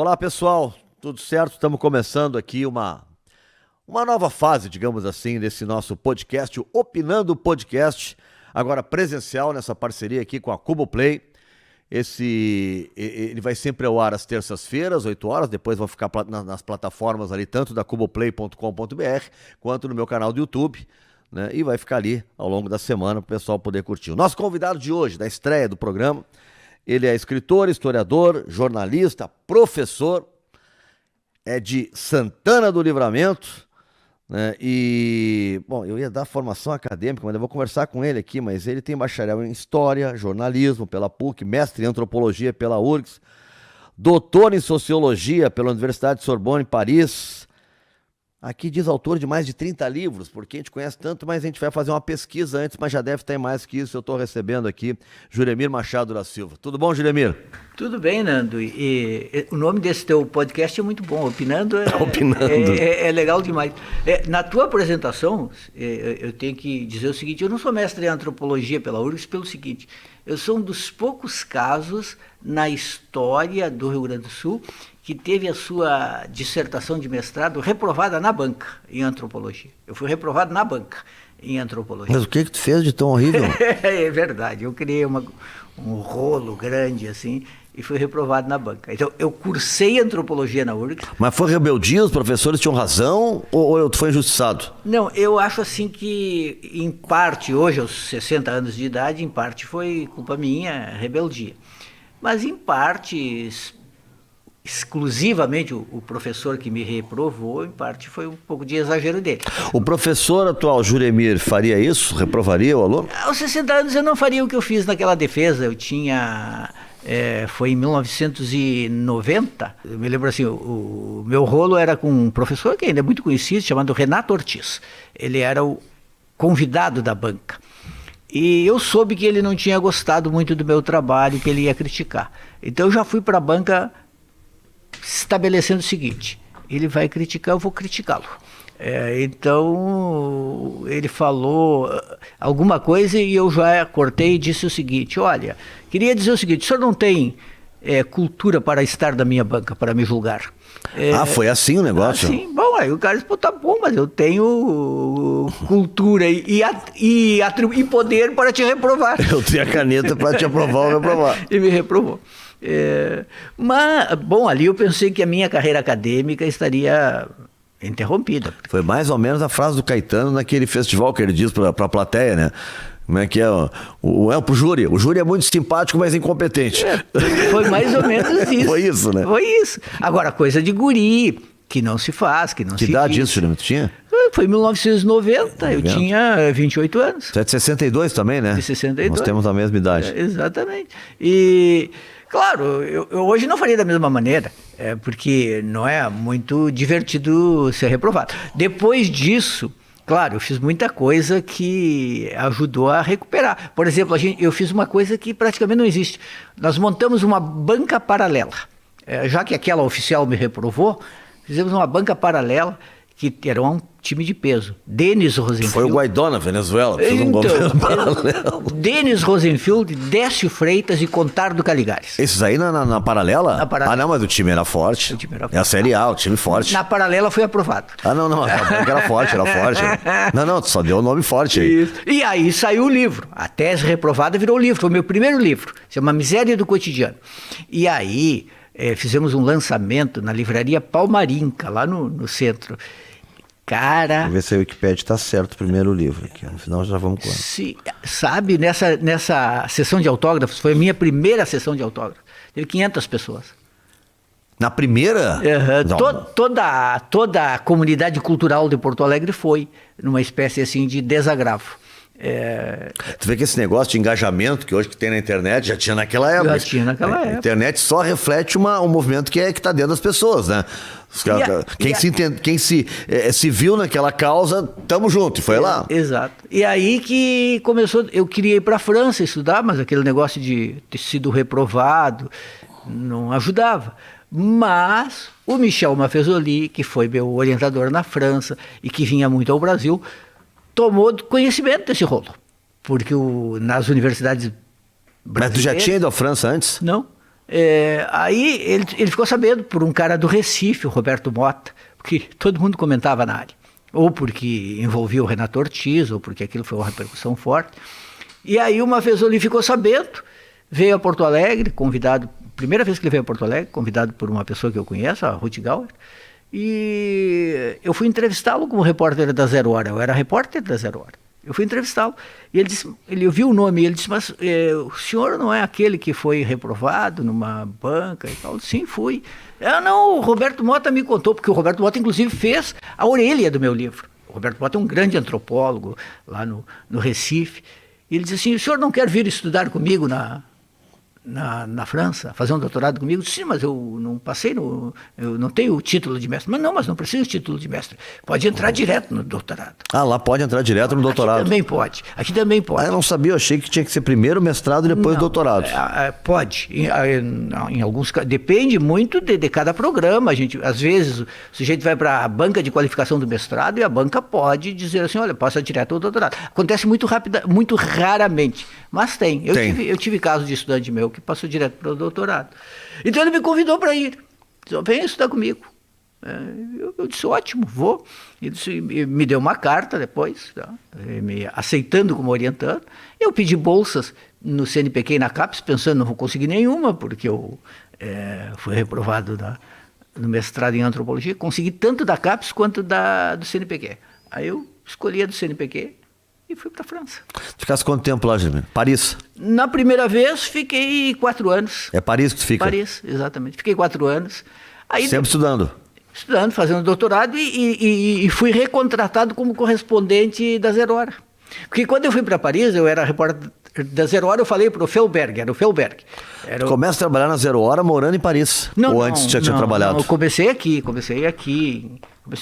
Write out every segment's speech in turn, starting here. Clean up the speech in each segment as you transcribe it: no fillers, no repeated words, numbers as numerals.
Olá, pessoal, tudo certo? Estamos começando aqui uma nova fase, digamos assim, desse nosso podcast, o Opinando Podcast, agora presencial nessa parceria aqui com a Cuboplay. Ele vai sempre ao ar às terças-feiras, 8 horas, depois vai ficar nas plataformas ali, tanto da cuboplay.com.br, quanto no meu canal do YouTube, né? E vai ficar ali ao longo da semana para o pessoal poder curtir. O nosso convidado de hoje, da estreia do programa, ele é escritor, historiador, jornalista, professor, é de Santana do Livramento, né? E, bom, eu ia dar formação acadêmica, mas eu vou conversar com ele aqui, mas ele tem bacharel em História, Jornalismo pela PUC, mestre em Antropologia pela URGS, doutor em Sociologia pela Universidade de Sorbonne, em Paris. Aqui diz autor de mais de 30 livros, porque a gente conhece tanto, mas a gente vai fazer uma pesquisa antes, mas já deve ter mais que isso. Eu estou recebendo aqui Juremir Machado da Silva. Tudo bom, Juremir? Tudo bem, Nando. E o nome desse teu podcast é muito bom. Opinando é legal demais. Na tua apresentação, eu tenho que dizer o seguinte: eu não sou mestre em Antropologia pela URGS pelo seguinte: eu sou um dos poucos casos na história do Rio Grande do Sul que teve a sua dissertação de mestrado reprovada na banca em Antropologia. Eu fui reprovado na banca em Antropologia. Mas o que tu fez de tão horrível? É verdade, eu criei um rolo grande assim e fui reprovado na banca. Então, eu cursei Antropologia na URGS. Mas foi rebeldia? Os professores tinham razão ou tu foi injustiçado? Não, eu acho assim que, em parte, hoje, aos 60 anos de idade, em parte foi culpa minha, rebeldia. Mas, em parte, exclusivamente o professor que me reprovou, em parte foi um pouco de exagero dele. O professor atual, Juremir, faria isso? Reprovaria o aluno? Aos 60 anos eu não faria o que eu fiz naquela defesa. Eu tinha... foi em 1990, eu me lembro assim, o meu rolo era com um professor que ainda é muito conhecido, chamado Renato Ortiz. Ele era o convidado da banca. E eu soube que ele não tinha gostado muito do meu trabalho, que ele ia criticar. Então eu já fui para a banca estabelecendo o seguinte: ele vai criticar, eu vou criticá-lo. Então ele falou alguma coisa e eu já cortei e disse o seguinte: olha, queria dizer o seguinte, o senhor não tem cultura para estar na minha banca, para me julgar. Foi assim o negócio? Sim, bom, aí o cara disse, pô, tá bom, mas eu tenho cultura e poder para te reprovar. Eu tenho a caneta para te aprovar ou reprovar. E me reprovou. Mas, bom, ali eu pensei que a minha carreira acadêmica estaria interrompida. Foi mais ou menos a frase do Caetano naquele festival que ele diz para a plateia, né? Como é que é? Pro júri. O júri é muito simpático, mas incompetente. Foi mais ou menos isso. Foi isso, né? Foi isso. Agora, coisa de guri, que não se faz, que não se diz. Que idade isso, Júlio? Tu tinha? Foi em 1990, eu tinha 28 anos. Você é de 62 também, né? De 62. Nós temos a mesma idade. Exatamente. E, claro, eu hoje não faria da mesma maneira, porque não é muito divertido ser reprovado. Depois disso, claro, eu fiz muita coisa que ajudou a recuperar. Por exemplo, eu fiz uma coisa que praticamente não existe. Nós montamos uma banca paralela. Já que aquela oficial me reprovou, fizemos uma banca paralela que era um time de peso. Denis Rosenfield. Foi o Guaidó na Venezuela, fez um governo paralelo. Denis Rosenfield, Décio Freitas e Contardo Caligares. Esses aí na paralela? Na paralela. Não, mas o time era forte. O time era forte. É a Série A, o time forte. Na paralela foi aprovado. Não, era forte. Não, tu só deu o nome forte aí. Isso. E aí saiu o livro. A tese reprovada virou livro, foi o meu primeiro livro. Chama Miséria do Cotidiano. E aí fizemos um lançamento na livraria Palmarinca, lá no centro. Cara... Vamos ver se a Wikipédia está certo, o primeiro livro aqui. No final já vamos com ela. Sabe, nessa sessão de autógrafos, foi a minha primeira sessão de autógrafos. Teve 500 pessoas. Na primeira? Toda a comunidade cultural de Porto Alegre foi numa espécie assim de desagravo. Tu vê que esse negócio de engajamento que hoje que tem na internet já tinha naquela época. época. A internet só reflete um movimento que está dentro das pessoas, né? Quem se viu naquela causa, tamo junto, e foi lá. Exato. E aí que começou, eu queria ir para a França estudar, mas aquele negócio de ter sido reprovado não ajudava. Mas o Michel Maffezoli, que foi meu orientador na França e que vinha muito ao Brasil, tomou conhecimento desse rolo. Porque nas universidades brasileiras... Mas tu já tinha ido à França antes? Não. Aí ele ficou sabendo por um cara do Recife, o Roberto Mota, porque todo mundo comentava na área, ou porque envolvia o Renato Ortiz, ou porque aquilo foi uma repercussão forte. E aí uma vez ele ficou sabendo, veio a Porto Alegre, convidado, primeira vez que ele veio a Porto Alegre, convidado por uma pessoa que eu conheço, a Ruth Gauer, e eu fui entrevistá-lo como repórter da Zero Hora, eu era repórter da Zero Hora. Eu fui entrevistá-lo e ele ouviu o nome e ele disse, mas o senhor não é aquele que foi reprovado numa banca e tal? Sim, fui. Não, o Roberto Mota me contou, porque o Roberto Mota inclusive fez a orelha do meu livro. O Roberto Mota é um grande antropólogo lá no Recife. E ele disse assim, o senhor não quer vir estudar comigo na França, fazer um doutorado comigo? Sim, mas eu não passei, eu não tenho o título de mestre. Mas não precisa de título de mestre. Pode entrar direto no doutorado. Lá pode entrar direto no doutorado. Aqui também pode. Eu não sabia, eu achei que tinha que ser primeiro mestrado e depois doutorado. Pode. Em alguns casos, depende muito de cada programa. Às vezes, o sujeito vai para a banca de qualificação do mestrado e a banca pode dizer assim, olha, passa direto ao doutorado. Acontece muito raramente, mas tem. Eu tive casos de estudante meu que passou direto para o doutorado. Então ele me convidou para ir. Disse, vem estudar comigo. Eu disse, ótimo, vou. Ele me deu uma carta depois, tá? Me aceitando como orientando. Eu pedi bolsas no CNPq e na CAPES, pensando não vou conseguir nenhuma, porque eu fui reprovado no mestrado em antropologia. Consegui tanto da CAPES quanto do CNPq. Aí eu escolhi a do CNPq e fui para a França. Ficasse quanto tempo lá, Germano? Paris? Na primeira vez, fiquei 4 anos. É Paris que tu fica? Paris, exatamente. Fiquei 4 anos. Aí, sempre estudando? Estudando, fazendo doutorado e fui recontratado como correspondente da Zero Hora. Porque quando eu fui para Paris, eu era repórter da Zero Hora, eu falei para o Felberg, era o Felberg. Começa a trabalhar na Zero Hora morando em Paris? Ou antes já tinha trabalhado? Não, eu comecei aqui. Comecei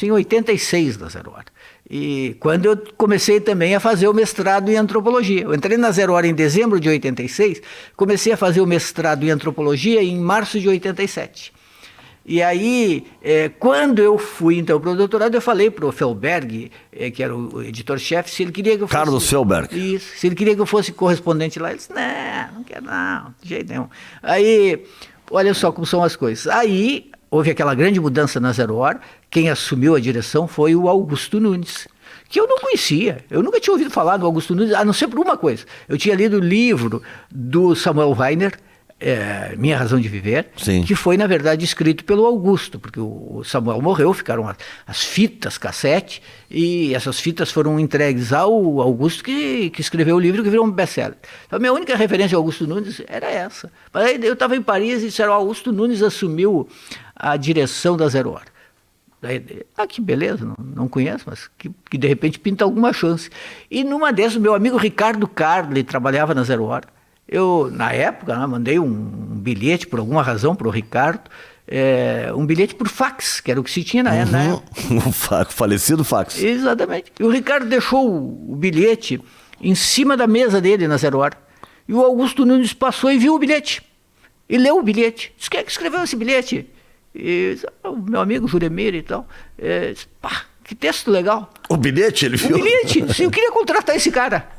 em 86 da Zero Hora. E quando eu comecei também a fazer o mestrado em antropologia. Eu entrei na Zero Hora em dezembro de 86, comecei a fazer o mestrado em antropologia em março de 87. E aí, quando eu fui então para o doutorado, eu falei para o Felberg, que era o editor-chefe, se ele queria que eu fosse... Carlos Felberg. Isso, se ele queria que eu fosse correspondente lá. Ele disse, não quero não, de jeito nenhum. Aí, olha só como são as coisas. Aí, houve aquela grande mudança na Zero Hora, quem assumiu a direção foi o Augusto Nunes, que eu não conhecia, eu nunca tinha ouvido falar do Augusto Nunes, a não ser por uma coisa. Eu tinha lido o livro do Samuel Weiner, Minha Razão de Viver, sim, que foi, na verdade, escrito pelo Augusto, porque o Samuel morreu, ficaram as fitas, cassete, e essas fitas foram entregues ao Augusto, que escreveu o livro, que virou um best-seller. Então, a minha única referência ao Augusto Nunes era essa. Mas aí eu estava em Paris e disseram, Augusto Nunes assumiu a direção da Zero Hora. Daí, que beleza, não conheço, mas que de repente pinta alguma chance. E numa dessas, meu amigo Ricardo Carli trabalhava na Zero Hora. Eu, na época, mandei um bilhete, por alguma razão, para o Ricardo, um bilhete por fax, que era o que se tinha na época. O falecido fax. Exatamente. E o Ricardo deixou o bilhete em cima da mesa dele na Zero Hora. E o Augusto Nunes passou e viu o bilhete. E leu o bilhete. Disse, quem é que escreveu esse bilhete? E o meu amigo Juremir e tal. Disse, pá, que texto legal. O bilhete ele viu? O bilhete. Sim, eu queria contratar esse cara.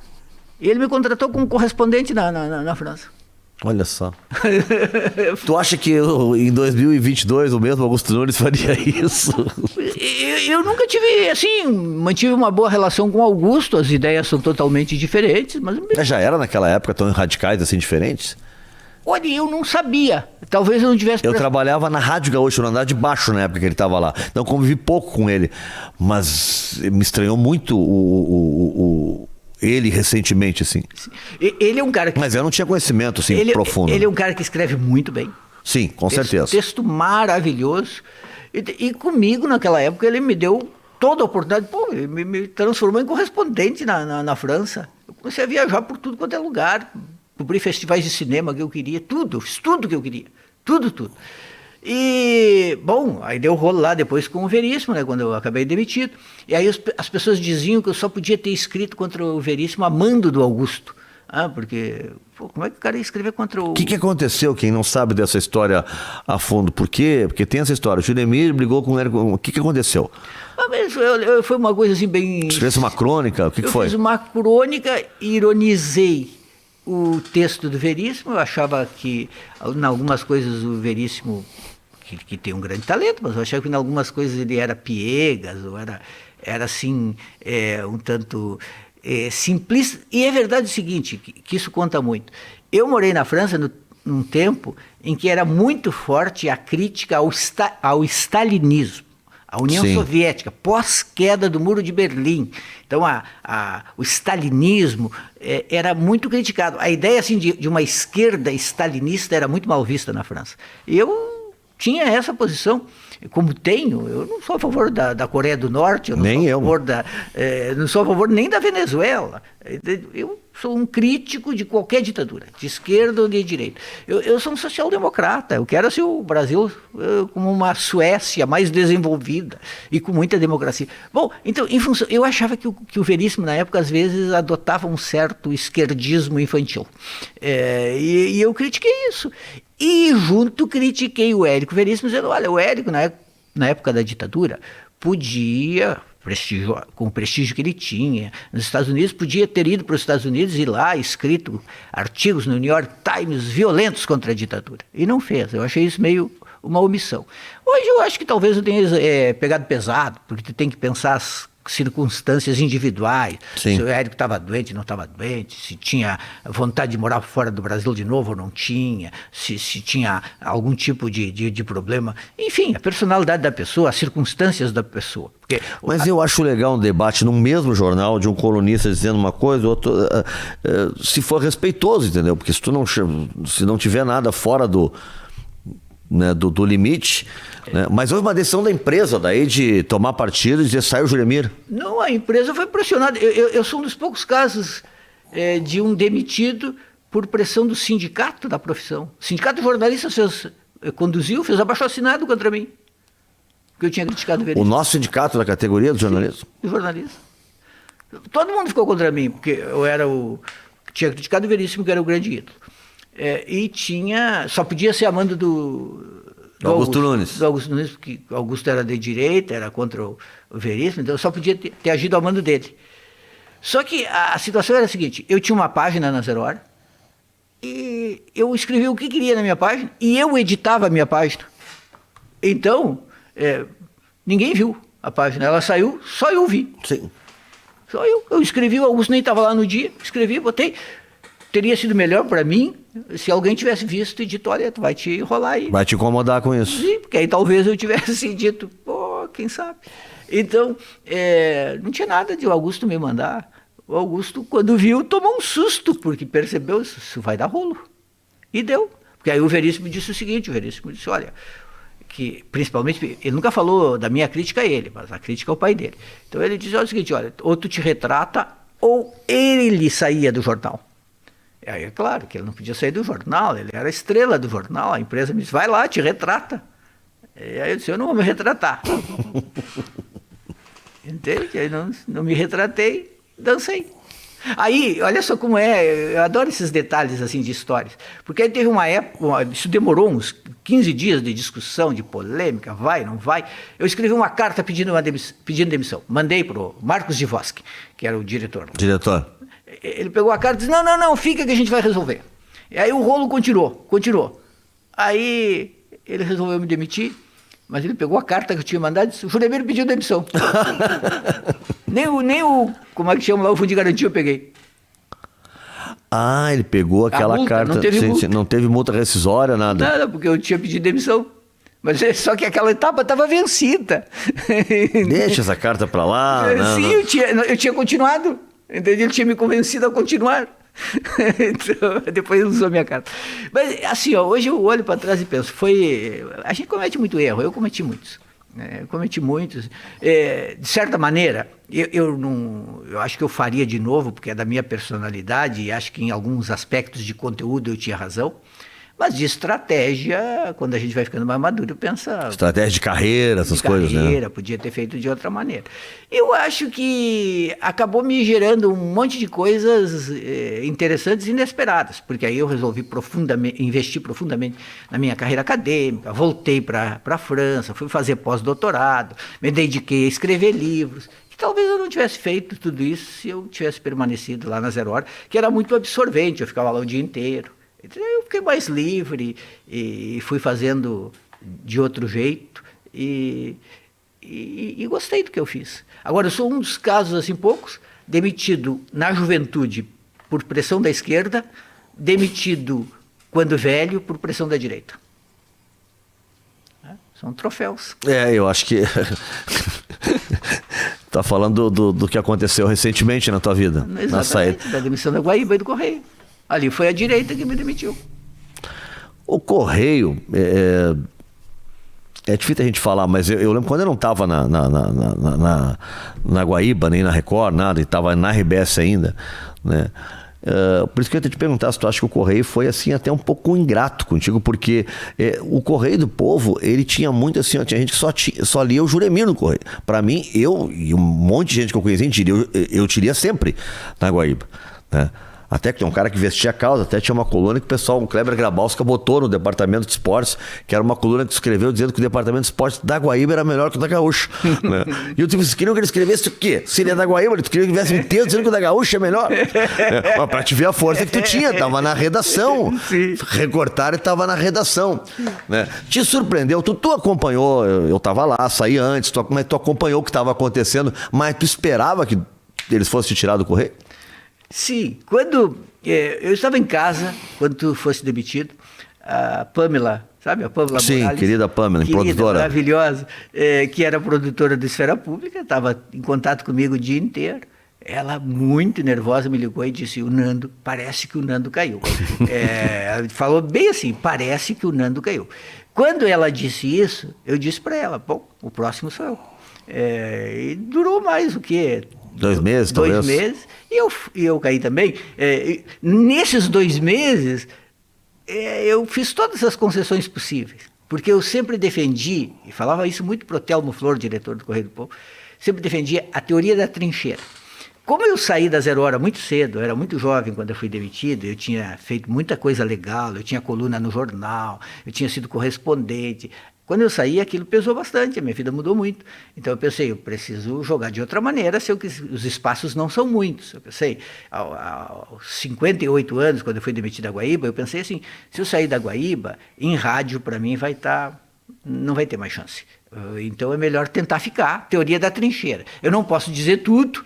E ele me contratou como correspondente na França. Olha só. Tu acha que em 2022 o mesmo Augusto Nunes faria isso? Eu nunca tive, assim, mantive uma boa relação com o Augusto, as ideias são totalmente diferentes, mas... Já era naquela época tão radicais, assim, diferentes? Olha, eu não sabia. Talvez eu não tivesse... Eu trabalhava na Rádio Gaúcho, no andar de baixo, na época que ele estava lá. Então convivi pouco com ele. Mas me estranhou muito ele recentemente, assim. Ele é um cara que... Mas eu não tinha conhecimento, assim, profundo. Ele é um cara que escreve muito bem. Sim, com certeza. Texto maravilhoso. E comigo, naquela época, ele me deu toda a oportunidade. Pô, ele me transformou em correspondente na França. Eu comecei a viajar por tudo quanto é lugar. Cobri festivais de cinema que eu queria, tudo, fiz tudo que eu queria, tudo. E, bom, aí deu rolo lá depois com o Veríssimo, né, quando eu acabei demitido. E aí as pessoas diziam que eu só podia ter escrito contra o Veríssimo amando do Augusto. Porque, como é que o cara ia escrever contra o... O que aconteceu, quem não sabe dessa história a fundo? Por quê? Porque tem essa história, o Juremir brigou com ele, o que aconteceu? Foi uma coisa assim bem... Você fez uma crônica, o que foi? Eu fiz uma crônica e ironizei o texto do Veríssimo, eu achava que em algumas coisas o Veríssimo, que tem um grande talento, mas eu achava que em algumas coisas ele era piegas, ou era assim, um tanto simplista. E é verdade o seguinte, que isso conta muito. Eu morei na França num tempo em que era muito forte a crítica ao stalinismo, a União Sim. Soviética, pós-queda do Muro de Berlim. Então, o stalinismo era muito criticado. A ideia assim, de uma esquerda stalinista era muito mal vista na França. E eu tinha essa posição. Como tenho, eu não sou a favor da Coreia do Norte, eu não Nem sou a eu. favor não sou a favor nem da Venezuela. Eu sou um crítico de qualquer ditadura, de esquerda ou de direita. Eu sou um social-democrata, eu quero assim, o Brasil como uma Suécia mais desenvolvida e com muita democracia. Bom, então, eu achava que o Veríssimo, na época, às vezes adotava um certo esquerdismo infantil. E eu critiquei isso. E junto critiquei o Érico Veríssimo, dizendo, olha, o Érico, na época da ditadura, podia, com o prestígio que ele tinha nos Estados Unidos, podia ter ido para os Estados Unidos e lá escrito artigos no New York Times violentos contra a ditadura. E não fez. Eu achei isso meio uma omissão. Hoje eu acho que talvez eu tenha pegado pesado, porque tu tem que pensar as circunstâncias individuais. Sim. Se o Érico estava doente, não estava doente, se tinha vontade de morar fora do Brasil de novo ou não tinha, se tinha algum tipo de problema. Enfim, a personalidade da pessoa, as circunstâncias da pessoa. Mas eu acho legal um debate no mesmo jornal de um colunista dizendo uma coisa, outro, se for respeitoso, entendeu? Porque se não tiver nada fora do limite, né? Mas houve uma decisão da empresa daí de tomar partido e dizer, sai o Juremir. Não, a empresa foi pressionada. Eu sou um dos poucos casos de um demitido por pressão do sindicato da profissão. O sindicato de jornalistas fez abaixo-assinado contra mim, porque eu tinha criticado o Veríssimo. O nosso sindicato da categoria do jornalismo? Sim, de jornalistas. Todo mundo ficou contra mim, porque eu tinha criticado o Veríssimo, que era o grande ídolo. E só podia ser amando do Augusto Nunes. Do Augusto Nunes, porque o Augusto era de direita, era contra o Veríssimo, então eu só podia ter agido ao mando dele. Só que a situação era a seguinte, eu tinha uma página na Zero Hora, e eu escrevia o que queria na minha página, e eu editava a minha página. Então, ninguém viu a página, ela saiu, só eu vi. Sim. Só eu. Eu escrevi, o Augusto nem estava lá no dia, escrevi, botei. Teria sido melhor para mim se alguém tivesse visto e dito, olha, tu vai te enrolar aí. Vai te incomodar com isso. Sim, porque aí talvez eu tivesse dito, pô, quem sabe. Então, não tinha nada de o Augusto me mandar. O Augusto, quando viu, tomou um susto, porque percebeu, isso vai dar rolo. E deu. Porque aí o Veríssimo disse o seguinte, olha, que principalmente, ele nunca falou da minha crítica a ele, mas a crítica ao pai dele. Então ele disse, olha, o seguinte, olha, ou tu te retrata, ou ele saía do jornal. Aí é claro que ele não podia sair do jornal, ele era a estrela do jornal, a empresa me disse, vai lá, te retrata. E aí eu disse, eu não vou me retratar. Entende? Aí não me retratei, dancei. Aí, olha só como eu adoro esses detalhes assim de histórias, porque aí teve uma época, isso demorou uns 15 dias de discussão, de polêmica, vai, não vai. Eu escrevi uma carta pedindo demissão, mandei para o Marcos Divoski, que era o diretor. Diretor. Ele pegou a carta e disse, não, fica que a gente vai resolver. E aí o rolo continuou. Aí ele resolveu me demitir, mas ele pegou a carta que eu tinha mandado e disse, o Juremir pediu demissão. nem o, como é que chama lá, o fundo de garantia eu peguei. Ah, ele pegou aquela multa, carta, não teve multa rescisória, nada. Nada, porque eu tinha pedido demissão. Mas só que aquela etapa estava vencida. Deixa essa carta para lá. Sim, eu tinha continuado. Entendeu? Ele tinha me convencido a continuar. Então, depois ele usou a minha carta. Mas assim, hoje eu olho para trás e penso, a gente comete muito erro, eu cometi muitos. De certa maneira, eu acho que eu faria de novo, porque é da minha personalidade, e acho que em alguns aspectos de conteúdo eu tinha razão. Mas de estratégia, quando a gente vai ficando mais maduro, pensa... Estratégia de carreira, essas coisas, né? Podia ter feito de outra maneira. Eu acho que acabou me gerando um monte de coisas interessantes e inesperadas, porque aí eu resolvi investir profundamente na minha carreira acadêmica, voltei para a França, fui fazer pós-doutorado, me dediquei a escrever livros, talvez eu não tivesse feito tudo isso se eu tivesse permanecido lá na Zero Hora, que era muito absorvente, eu ficava lá o dia inteiro. Então, eu fiquei mais livre e fui fazendo de outro jeito e gostei do que eu fiz. Agora, eu sou um dos casos, assim, poucos, demitido na juventude por pressão da esquerda, demitido quando velho por pressão da direita. São troféus. Eu acho que... Tá falando do que aconteceu recentemente na tua vida. Exatamente, da demissão da Guaíba e do Correio. Ali foi a direita que me demitiu. O Correio... É difícil a gente falar, mas eu lembro quando eu não estava na Guaíba, nem na Record, nada, e estava na RBS ainda, né? Por isso que eu ia te perguntar se tu acha que o Correio foi assim até um pouco ingrato contigo, porque o Correio do Povo, ele tinha muito assim, tinha gente que só lia o Juremir no Correio. Para mim, eu e um monte de gente que eu conhecia, eu te lia sempre na Guaíba, né? Até que tem um cara que vestia a causa, até tinha uma coluna que o pessoal, o Kleber Grabowska, botou no departamento de esportes, que era uma coluna que escreveu dizendo que o departamento de esportes da Guaíba era melhor que o da Gaúcha. Né? E eu disse, vocês queriam que ele escrevesse o quê? Se ele é da Guaíba, ele queria que ele tivesse um texto dizendo que o da Gaúcha é melhor. Mas pra te ver a força que tu tinha, tava na redação. Recortar e tava na redação. Né? Te surpreendeu, tu acompanhou, eu tava lá, saí antes, mas tu acompanhou o que estava acontecendo, mas tu esperava que eles fossem te tirar do Correio? Sim, quando eu estava em casa, quando tu fosse demitido, a Pamela, sabe, a Pamela Sim, Morales, querida Pamela, produtora. Maravilhosa, que era produtora do Esfera Pública, estava em contato comigo o dia inteiro. Ela, muito nervosa, me ligou e disse, parece que o Nando caiu. Falou bem assim, parece que o Nando caiu. Quando ela disse isso, eu disse para ela, bom, o próximo sou eu. E durou mais o quê? 2 meses, talvez. 2 meses, e eu caí também. Nesses 2 meses, eu fiz todas as concessões possíveis, porque eu sempre defendi, e falava isso muito para o Telmo Flor, diretor do Correio do Povo, sempre defendia a teoria da trincheira. Como eu saí da Zero Hora muito cedo, eu era muito jovem quando eu fui demitido, eu tinha feito muita coisa legal, eu tinha coluna no jornal, eu tinha sido correspondente. Quando eu saí, aquilo pesou bastante, a minha vida mudou muito. Então eu pensei, eu preciso jogar de outra maneira, os espaços não são muitos. Eu pensei, aos 58 anos, quando eu fui demitido da Guaíba, eu pensei assim, se eu sair da Guaíba, em rádio para mim não vai ter mais chance. Então é melhor tentar ficar, teoria da trincheira. Eu não posso dizer tudo,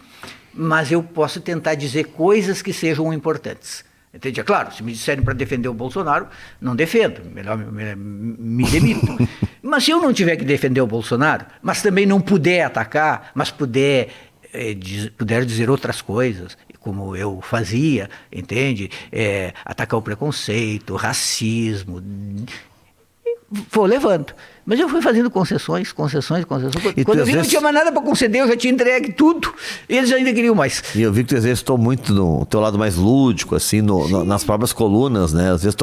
mas eu posso tentar dizer coisas que sejam importantes. Entende? É claro, se me disserem para defender o Bolsonaro, não defendo, melhor me demito. Mas se eu não tiver que defender o Bolsonaro, mas também não puder atacar, mas puder dizer outras coisas, como eu fazia, entende? Atacar o preconceito, o racismo, vou levando. Mas eu fui fazendo concessões. Quando eu vi que não tinha mais nada para conceder, eu já tinha entregue tudo. E eles ainda queriam mais. E eu vi que tu exercitou muito no teu lado mais lúdico, assim, nas próprias colunas, né? Às vezes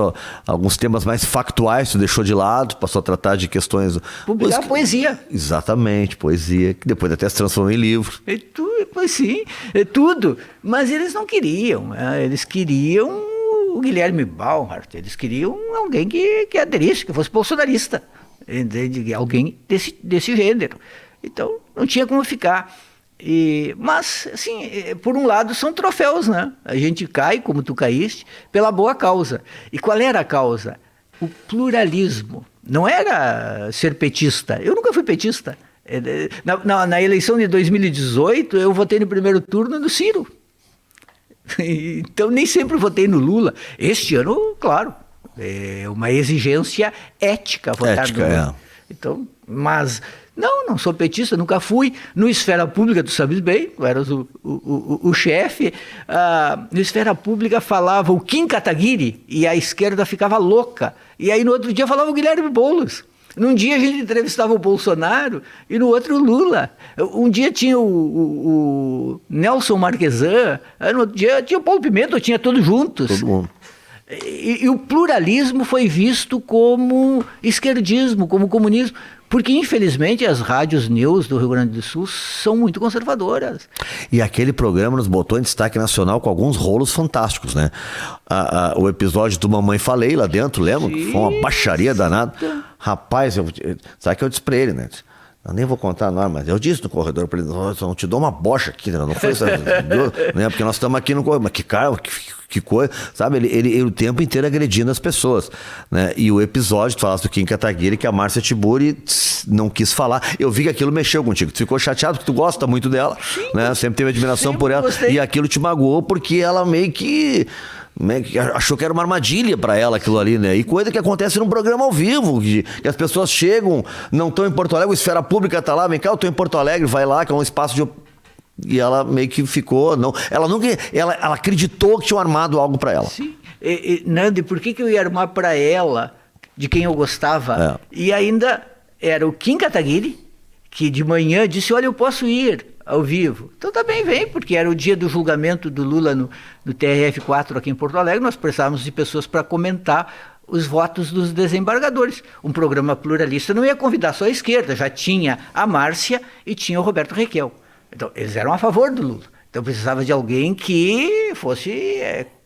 alguns temas mais factuais tu deixou de lado, passou a tratar de questões... Publicar poesia. Exatamente, poesia, que depois até se transformou em livro. Pois sim, tudo. Mas eles não queriam. Eles queriam o Guilherme Baumhart, eles queriam alguém que aderisse, que fosse bolsonarista. Entende? Alguém desse gênero. Então, não tinha como ficar. Mas, assim, por um lado, são troféus, né? A gente cai, como tu caíste, pela boa causa. E qual era a causa? O pluralismo. Não era ser petista. Eu nunca fui petista. Na eleição de 2018, eu votei no primeiro turno no Ciro. Então, nem sempre votei no Lula. Este ano, claro. É uma exigência ética votar no Lula. Então, mas não sou petista, nunca fui. No Esfera Pública, tu sabes bem, tu eras o chefe. No Esfera Pública falava o Kim Kataguiri e a esquerda ficava louca. E aí no outro dia falava o Guilherme Boulos. Num dia a gente entrevistava o Bolsonaro e no outro o Lula. Um dia tinha o Nelson Marquesan, no outro dia tinha o Paulo Pimenta, tinha todos juntos. Todo mundo. E o pluralismo foi visto como esquerdismo, como comunismo, porque infelizmente as rádios news do Rio Grande do Sul são muito conservadoras. E aquele programa nos botou em destaque nacional com alguns rolos fantásticos, né? O episódio do Mamãe Falei lá dentro, lembra? Sim. Foi uma baixaria danada. Rapaz, sabe que eu disse pra ele, né? Eu nem vou contar não, mas eu disse no corredor para ele, não te dou uma bocha aqui, né? Não foi isso, né? Porque nós estamos aqui no corredor, mas que cara, que coisa, sabe? Ele o tempo inteiro agredindo as pessoas, né? E o episódio, tu falaste do Kim Kataguiri, que a Márcia Tiburi não quis falar. Eu vi que aquilo mexeu contigo. Tu ficou chateado porque tu gosta muito dela, sim, né? Sempre teve admiração por ela. Gostei. E aquilo te magoou porque ela meio que achou que era uma armadilha pra ela aquilo ali, né? E coisa que acontece num programa ao vivo, que as pessoas chegam, não estão em Porto Alegre, a esfera pública tá lá, vem cá, eu tô em Porto Alegre, vai lá, que é um espaço de... E ela meio que ficou, não, ela acreditou que tinham armado algo pra ela. Sim. Nandi, por que eu ia armar pra ela, de quem eu gostava? E ainda era o Kim Kataguiri, que de manhã disse, olha, eu posso ir ao vivo. Então também vem, porque era o dia do julgamento do Lula no TRF4 aqui em Porto Alegre, nós precisávamos de pessoas para comentar os votos dos desembargadores. Um programa pluralista não ia convidar só a esquerda, já tinha a Márcia e tinha o Roberto Requião. Então eles eram a favor do Lula. Então precisava de alguém que fosse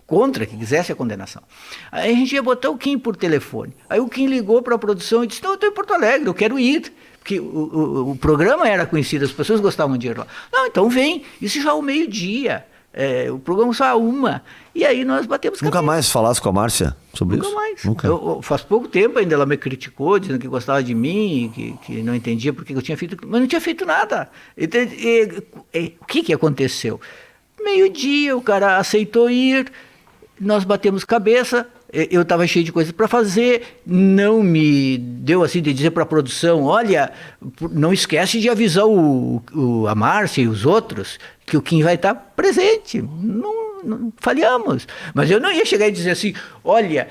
contra, que quisesse a condenação. Aí a gente ia botar o Kim por telefone. Aí o Kim ligou para a produção e disse, não, eu estou em Porto Alegre, eu quero ir. Porque o programa era conhecido, as pessoas gostavam de ir lá. Não, então vem, isso já ao meio-dia, o programa só a 1h. E aí nós batemos cabeça. Nunca mais falasse com a Márcia sobre Nunca isso? Mais. Nunca mais. Faz pouco tempo ainda ela me criticou, dizendo que gostava de mim, que não entendia porque eu tinha feito... Mas não tinha feito nada. O que aconteceu? Meio-dia, o cara aceitou ir, nós batemos cabeça... Eu estava cheio de coisas para fazer, não me deu assim de dizer para a produção, olha, não esquece de avisar a Márcia e os outros que o Kim vai estar presente. Não falhamos. Mas eu não ia chegar e dizer assim, olha,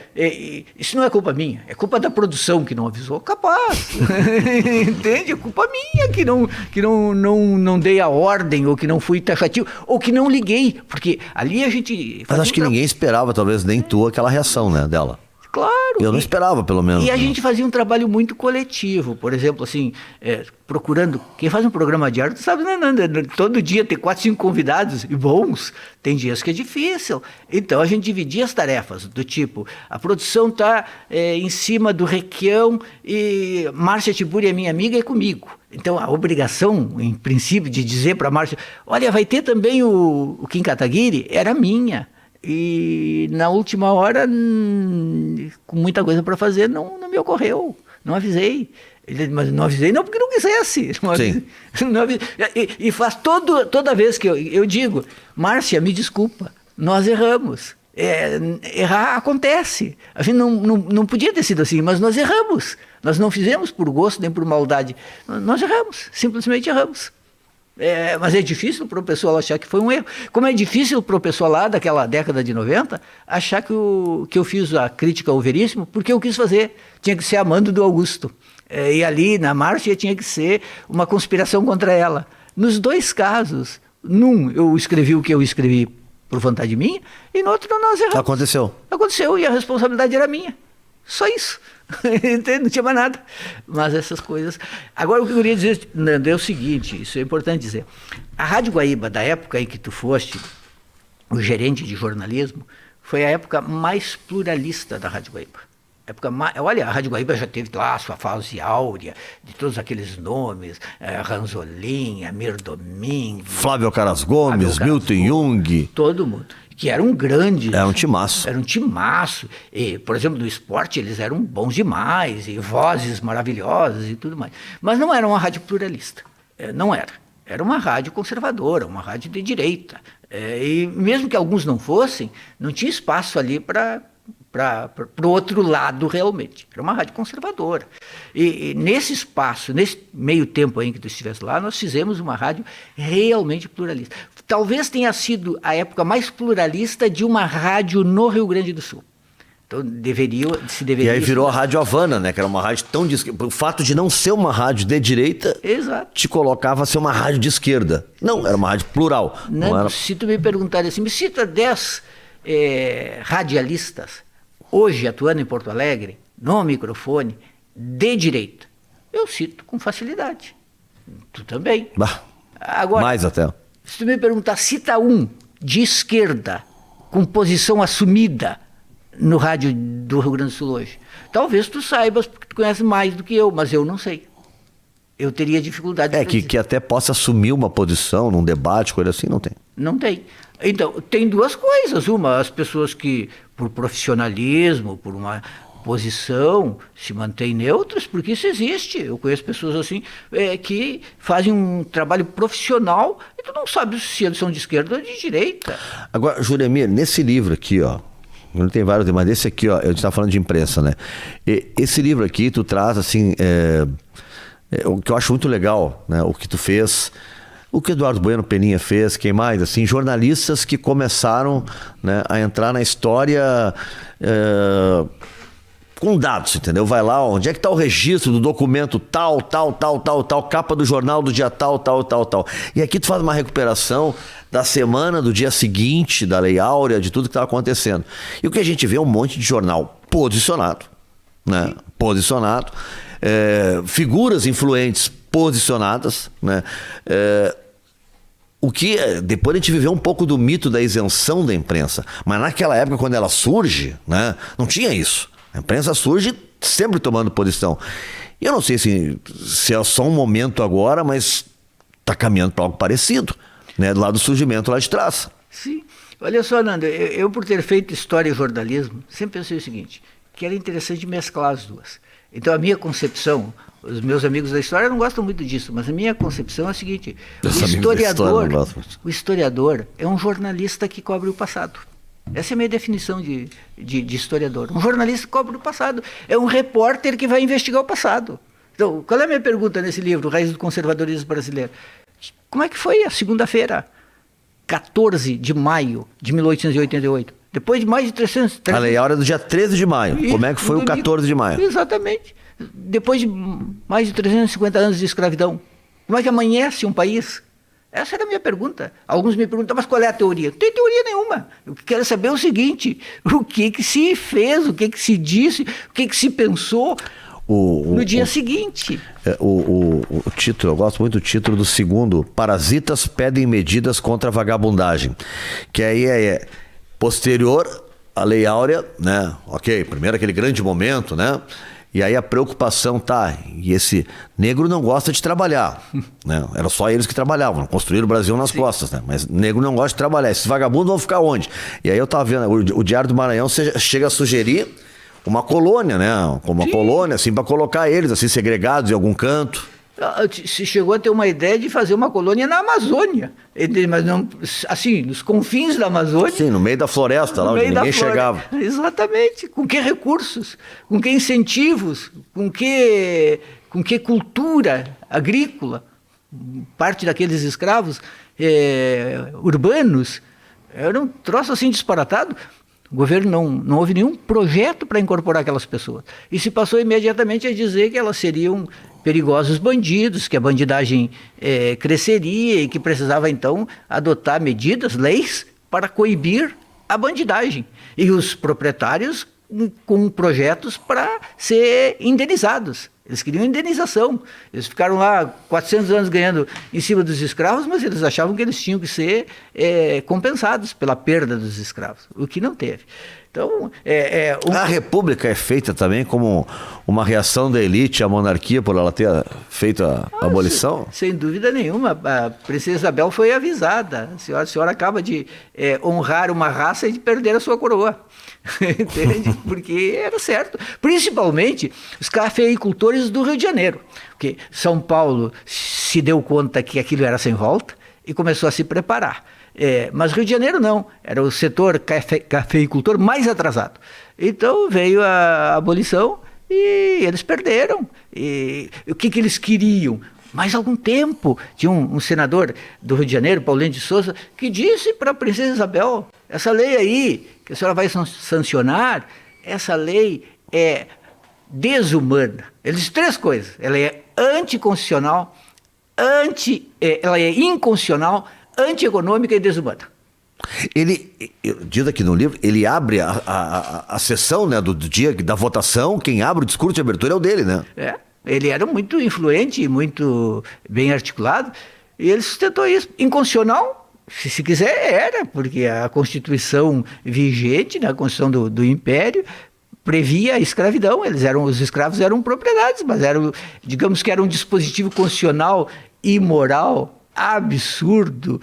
isso não é culpa minha, é culpa da produção que não avisou. Capaz. Entende? É culpa minha que não dei a ordem, ou que não fui taxativo, ou que não liguei. Porque ali a gente... Mas acho que ninguém esperava, talvez, nem tu, aquela reação, né, dela. Claro. Eu não esperava, pelo menos. E a gente fazia um trabalho muito coletivo. Por exemplo, assim, procurando... Quem faz um programa diário, tu sabe, todo dia tem 4, 5 convidados e bons. Tem dias que é difícil. Então, a gente dividia as tarefas, do tipo, a produção está em cima do Requião e Márcia Tiburi é minha amiga, é comigo. Então, a obrigação, em princípio, de dizer para a Márcia, olha, vai ter também o Kim Kataguiri, era minha. E na última hora, com muita coisa para fazer, não me ocorreu, não avisei. Mas não avisei não porque não quisesse. Não avisei. E faz toda vez que eu digo, Márcia, me desculpa, nós erramos. Errar acontece. A gente não podia ter sido assim, mas nós erramos. Nós não fizemos por gosto nem por maldade. Nós erramos, simplesmente erramos. Mas é difícil para o pessoal achar que foi um erro. Como é difícil para o pessoal lá daquela década de 90 achar que eu fiz a crítica ao Veríssimo porque eu quis fazer. Tinha que ser amando do Augusto. E ali, na Márcia, tinha que ser uma conspiração contra ela. Nos dois casos, num eu escrevi o que eu escrevi por vontade minha, e no outro nós erramos. Aconteceu e a responsabilidade era minha. Só isso. Não tinha mais nada. Mas essas coisas... Agora, o que eu queria dizer, Nando, é o seguinte, isso é importante dizer. A Rádio Guaíba, da época em que tu foste o gerente de jornalismo, foi a época mais pluralista da Rádio Guaíba. Olha, a Rádio Guaíba já teve lá a sua fase áurea, de todos aqueles nomes, Ranzolin, Amir Domingues... Flávio Caras Gomes, Milton Jung... Todo mundo. Que era um grande... Era um timaço. Era um timaço. E, por exemplo, no esporte eles eram bons demais, e vozes maravilhosas e tudo mais. Mas não era uma rádio pluralista. Não era. Era uma rádio conservadora, uma rádio de direita. E mesmo que alguns não fossem, não tinha espaço ali para o outro lado realmente. Era uma rádio conservadora. E nesse espaço, nesse meio tempo aí que tu estivesse lá, nós fizemos uma rádio realmente pluralista. Talvez tenha sido a época mais pluralista de uma rádio no Rio Grande do Sul. Então se deveria... E aí virou a Rádio Havana, né? Que era uma rádio tão... O fato de não ser uma rádio de direita... Exato. Te colocava a ser uma rádio de esquerda. Não, era uma rádio plural. Não era... Se tu me perguntar assim, me cita 10 radialistas hoje atuando em Porto Alegre, no microfone, de direita. Eu cito com facilidade. Tu também. Bah, agora, mais até. Se tu me perguntar, cita um de esquerda, com posição assumida no rádio do Rio Grande do Sul hoje. Talvez tu saibas, porque tu conhece mais do que eu, mas eu não sei. eu teria dificuldade É, que até possa assumir uma posição num debate, coisa assim, não tem. Não tem. Então, tem duas coisas. Uma, as pessoas que, por profissionalismo, por uma posição, se mantêm neutras, porque isso existe. Eu conheço pessoas assim, que fazem um trabalho profissional e tu não sabe se eles são de esquerda ou de direita. Agora, Juremir, nesse livro aqui, ó, não tem vários, mas esse aqui, ó, a gente tá falando de imprensa, né? Esse livro aqui, tu traz, assim, o que eu acho muito legal, né? O que tu fez, o que Eduardo Bueno Peninha fez, quem mais, assim, jornalistas que começaram, né, a entrar na história com dados, entendeu? Vai lá, onde é que está o registro do documento tal, capa do jornal do dia tal. E aqui tu faz uma recuperação da semana, do dia seguinte, da Lei Áurea, de tudo que estava acontecendo. E o que a gente vê é um monte de jornal posicionado, né? Posicionado, figuras influentes posicionadas, né? O que depois a gente viveu um pouco do mito da isenção da imprensa, mas naquela época, quando ela surge, né, não tinha isso. A imprensa surge sempre tomando posição. E eu não sei se é só um momento agora, mas está caminhando para algo parecido, né, do lado do surgimento lá de trás. Sim. Olha só, Nando, eu por ter feito história e jornalismo, sempre pensei o seguinte, que era interessante mesclar as duas. Então a minha concepção, os meus amigos da história não gostam muito disso, mas a minha concepção é a seguinte, o historiador é um jornalista que cobre o passado. Essa é a minha definição de historiador. Um jornalista que cobre o passado. É um repórter que vai investigar o passado. Então, qual é a minha pergunta nesse livro, Raiz do Conservadorismo Brasileiro? Como é que foi a segunda-feira, 14 de maio de 1888? Depois de mais de 300... A Lei Áurea do dia 13 de maio. Isso, como é que foi o 14 de maio? Exatamente. Depois de mais de 350 anos de escravidão. Como é que amanhece um país? Essa era a minha pergunta. Alguns me perguntam, mas qual é a teoria? Não tem teoria nenhuma. Eu quero saber o seguinte, o que se fez, o que se disse, o que se pensou no dia seguinte. O título, eu gosto muito do título do segundo, Parasitas pedem medidas contra a vagabundagem, que aí é posterior à Lei Áurea, né? Ok, primeiro aquele grande momento, né? E aí a preocupação e esse negro não gosta de trabalhar, né? Era só eles que trabalhavam, construíram o Brasil nas costas, né? Mas negro não gosta de trabalhar, esses vagabundos vão ficar onde? E aí eu tava vendo, o Diário do Maranhão chega a sugerir uma colônia, né? Uma colônia, assim, para colocar eles, assim, segregados em algum canto. Se chegou a ter uma ideia de fazer uma colônia na Amazônia, mas não, assim, nos confins da Amazônia. Sim, no meio da floresta, lá onde ninguém chegava. Exatamente. Com que recursos? Com que incentivos? Com que cultura agrícola? Parte daqueles escravos urbanos. Era um troço assim disparatado. O governo não houve nenhum projeto para incorporar aquelas pessoas. E se passou imediatamente a dizer que elas seriam perigosos bandidos, que a bandidagem cresceria e que precisava então adotar medidas, leis, para coibir a bandidagem. E os proprietários com projetos para ser indenizados. Eles queriam indenização. Eles ficaram lá 400 anos ganhando em cima dos escravos, mas eles achavam que eles tinham que ser compensados pela perda dos escravos, o que não teve. Então, A República é feita também como uma reação da elite à monarquia por ela ter feito a abolição? Sem dúvida nenhuma. A princesa Isabel foi avisada. A senhora acaba de honrar uma raça e de perder a sua coroa. Entende? Porque era certo. Principalmente os cafeicultores do Rio de Janeiro. Porque São Paulo se deu conta que aquilo era sem volta e começou a se preparar. Mas Rio de Janeiro não, era o setor cafeicultor mais atrasado. Então veio a abolição e eles perderam. E o que eles queriam? Mais algum tempo. Tinha um senador do Rio de Janeiro, Paulinho de Souza, que disse para a princesa Isabel, essa lei aí, que a senhora vai sancionar, essa lei é desumana. Ele disse três coisas. Ela é anticonstitucional, ela é inconstitucional, antieconômica e desumana. Ele, diz aqui no livro, ele abre a sessão, né, do dia da votação, quem abre o discurso de abertura é o dele, né? Ele era muito influente, muito bem articulado, e ele sustentou isso. Inconstitucional, se quiser, era, porque a Constituição vigente, né, a Constituição do Império, previa a escravidão. Os escravos eram propriedades, mas digamos que era um dispositivo constitucional imoral, absurdo.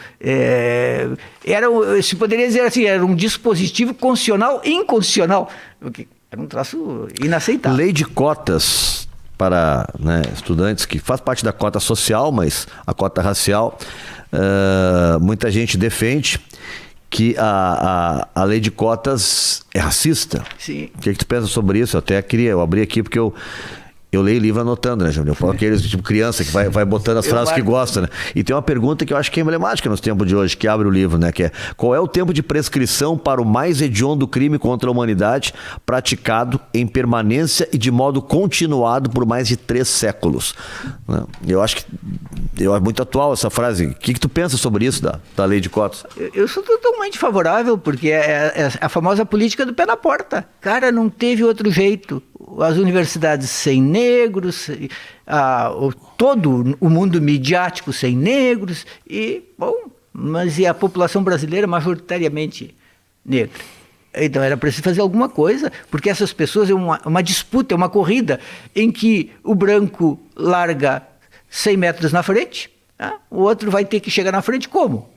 Se poderia dizer assim, era um dispositivo constitucional inconstitucional, era um traço inaceitável. Lei de cotas para, né, estudantes, que faz parte da cota social, mas a cota racial, muita gente defende que a lei de cotas é racista. Sim. O que tu pensa sobre isso? Eu abri aqui porque eu leio livro anotando, né, Júnior? Aqueles tipo criança que vai botando as frases que gosta, né? E tem uma pergunta que eu acho que é emblemática nos tempos de hoje, que abre o livro, né? Que é: qual é o tempo de prescrição para o mais hediondo crime contra a humanidade praticado em permanência e de modo continuado por mais de 3 séculos? Né? Eu acho que é muito atual essa frase. O que tu pensa sobre isso da lei de cotas? Eu sou totalmente favorável, porque é a famosa política do pé na porta. Cara, não teve outro jeito. As universidades sem negros, todo o mundo midiático sem negros, mas a população brasileira majoritariamente negra. Então era preciso fazer alguma coisa, porque essas pessoas é uma disputa, é uma corrida em que o branco larga 100 metros na frente, o outro vai ter que chegar na frente como?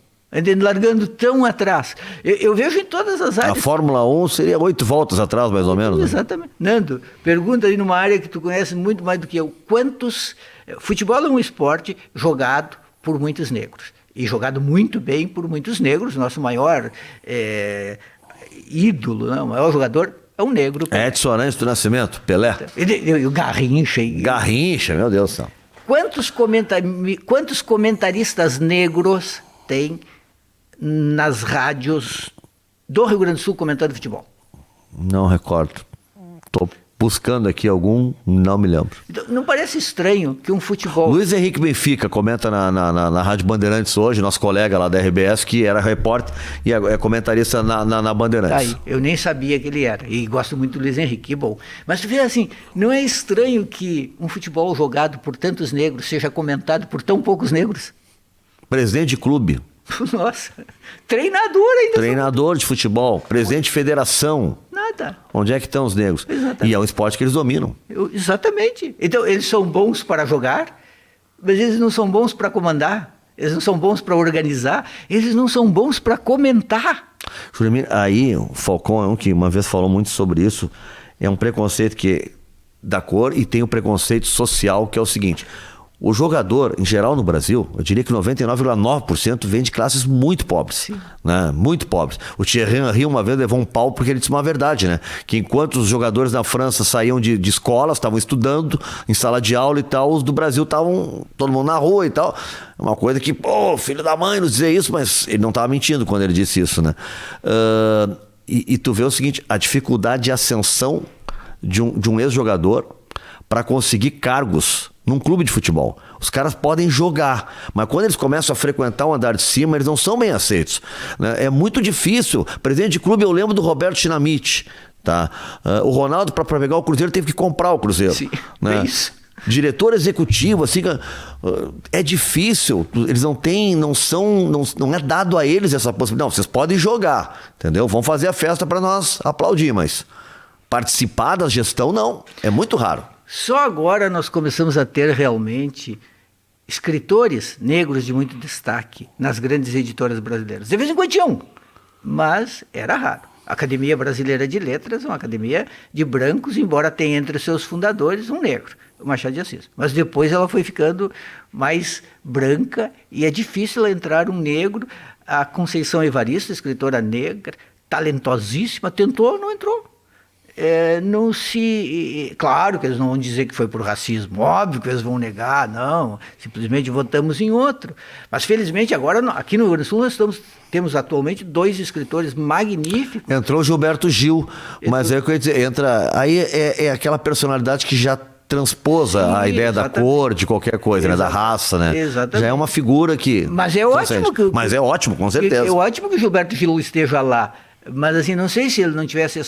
Largando tão atrás. Eu vejo em todas as áreas. A Fórmula 1 seria 8 voltas atrás, mais ou menos. Exatamente. Né? Nando, pergunta aí numa área que tu conhece muito mais do que eu. Futebol é um esporte jogado por muitos negros. E jogado muito bem por muitos negros. Nosso maior ídolo, né? O maior jogador é um negro. Edson Arantes do Nascimento, Pelé. E o Garrincha. Garrincha, meu Deus do céu. Quantos comentaristas negros tem nas rádios do Rio Grande do Sul comentando futebol? Não recordo. Estou buscando aqui algum, não me lembro. Então, não parece estranho que um futebol... Luiz Henrique Benfica comenta na Rádio Bandeirantes hoje, nosso colega lá da RBS, que era repórter e é comentarista na Bandeirantes. Aí, eu nem sabia que ele era. E gosto muito do Luiz Henrique, que bom. Mas tu vê assim, não é estranho que um futebol jogado por tantos negros seja comentado por tão poucos negros? Presidente de clube. Nossa, treinador ainda. Treinador de futebol, presidente de federação. Nada. Onde é que estão os negros? Exatamente. E é um esporte que eles dominam. Exatamente. Então, eles são bons para jogar, mas eles não são bons para comandar, eles não são bons para organizar, eles não são bons para comentar. Julimir, aí o Falcão é um que uma vez falou muito sobre isso, é um preconceito da cor e tem um preconceito social, que é o seguinte: o jogador, em geral no Brasil, eu diria que 99,9% vem de classes muito pobres, né? Muito pobres. O Thierry Henry uma vez levou um pau porque ele disse uma verdade, né? Que enquanto os jogadores da França saíam de escolas, estavam estudando em sala de aula e tal, os do Brasil estavam todo mundo na rua e tal. Uma coisa que, filho da mãe nos dizer isso, mas ele não estava mentindo quando ele disse isso, né? E tu vê o seguinte: a dificuldade de ascensão de um ex-jogador para conseguir cargos num clube de futebol. Os caras podem jogar, mas quando eles começam a frequentar o andar de cima, eles não são bem aceitos, né? É muito difícil. Presidente de clube, eu lembro do Roberto Dinamite, tá? O Ronaldo, para pegar o Cruzeiro, teve que comprar o Cruzeiro. Sim, né? É isso. Diretor executivo, assim, é difícil. Eles não é dado a eles essa possibilidade. Não, vocês podem jogar, entendeu? Vão fazer a festa para nós aplaudir, mas participar da gestão, não. É muito raro. Só agora nós começamos a ter realmente escritores negros de muito destaque nas grandes editoras brasileiras. De vez em quando tinha um, mas era raro. A Academia Brasileira de Letras é uma academia de brancos, embora tenha entre os seus fundadores um negro, o Machado de Assis. Mas depois ela foi ficando mais branca e é difícil entrar um negro. A Conceição Evaristo, escritora negra, talentosíssima, tentou, não entrou. Claro que eles não vão dizer que foi por racismo, óbvio que eles vão negar, não, simplesmente votamos em outro. Mas felizmente agora, aqui no Rio Grande do Sul, nós temos atualmente 2 escritores magníficos. Entrou o Gilberto Gil, mas é o que eu ia dizer, aí é aquela personalidade que já transposa a ideia da cor, de qualquer coisa, né? Da raça, né? Exatamente. Já é uma figura que... Mas é ótimo Mas é ótimo, com certeza. É ótimo que o Gilberto Gil esteja lá, mas assim, não sei se ele não tivesse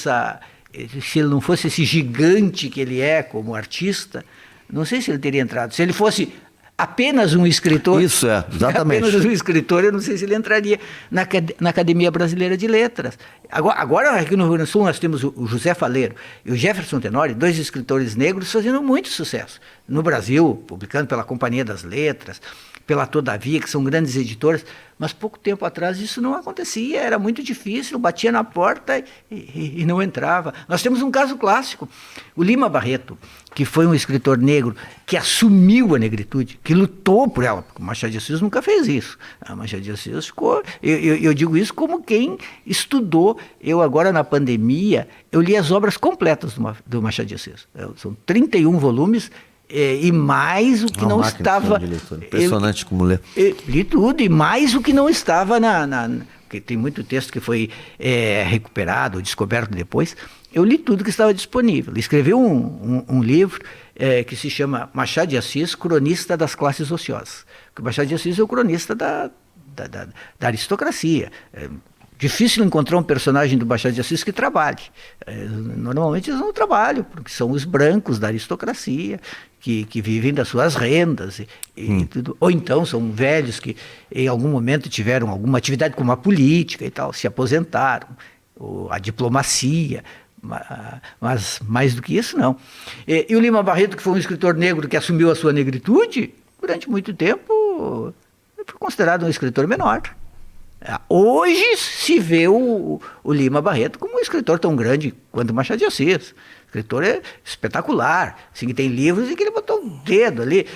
se ele não fosse esse gigante que ele é como artista, não sei se ele teria entrado. Se ele fosse apenas um escritor... Isso, exatamente. Apenas um escritor, eu não sei se ele entraria na Academia Brasileira de Letras. Agora aqui no Rio Grande do Sul, nós temos o José Faleiro e o Jefferson Tenório, 2 escritores negros fazendo muito sucesso. No Brasil, publicando pela Companhia das Letras, pela Todavia, que são grandes editoras, mas pouco tempo atrás isso não acontecia, era muito difícil, batia na porta e não entrava. Nós temos um caso clássico, o Lima Barreto, que foi um escritor negro que assumiu a negritude, que lutou por ela, porque o Machado de Assis nunca fez isso. A Machado de Assis ficou... Eu digo isso como quem estudou. Eu agora, na pandemia, eu li as obras completas do Machado de Assis. São 31 volumes, e mais o que não estava... Impressionante como lê. Li tudo, e mais o que não estava porque tem muito texto que foi recuperado, descoberto depois. Eu li tudo que estava disponível. Ele escreveu um livro que se chama Machado de Assis, Cronista das Classes Ociosas. Porque o Machado de Assis é o cronista da aristocracia. Difícil encontrar um personagem do Machado de Assis que trabalhe. Normalmente eles não trabalham, porque são os brancos da aristocracia, que vivem das suas rendas. E tudo. Ou então são velhos que em algum momento tiveram alguma atividade como a política e tal, se aposentaram, ou a diplomacia, mas mais do que isso não. E o Lima Barreto, que foi um escritor negro que assumiu a sua negritude, durante muito tempo foi considerado um escritor menor. Hoje se vê o Lima Barreto como um escritor tão grande quanto o Machado de Assis. O escritor é espetacular, assim, que tem livros em que ele botou o dedo ali.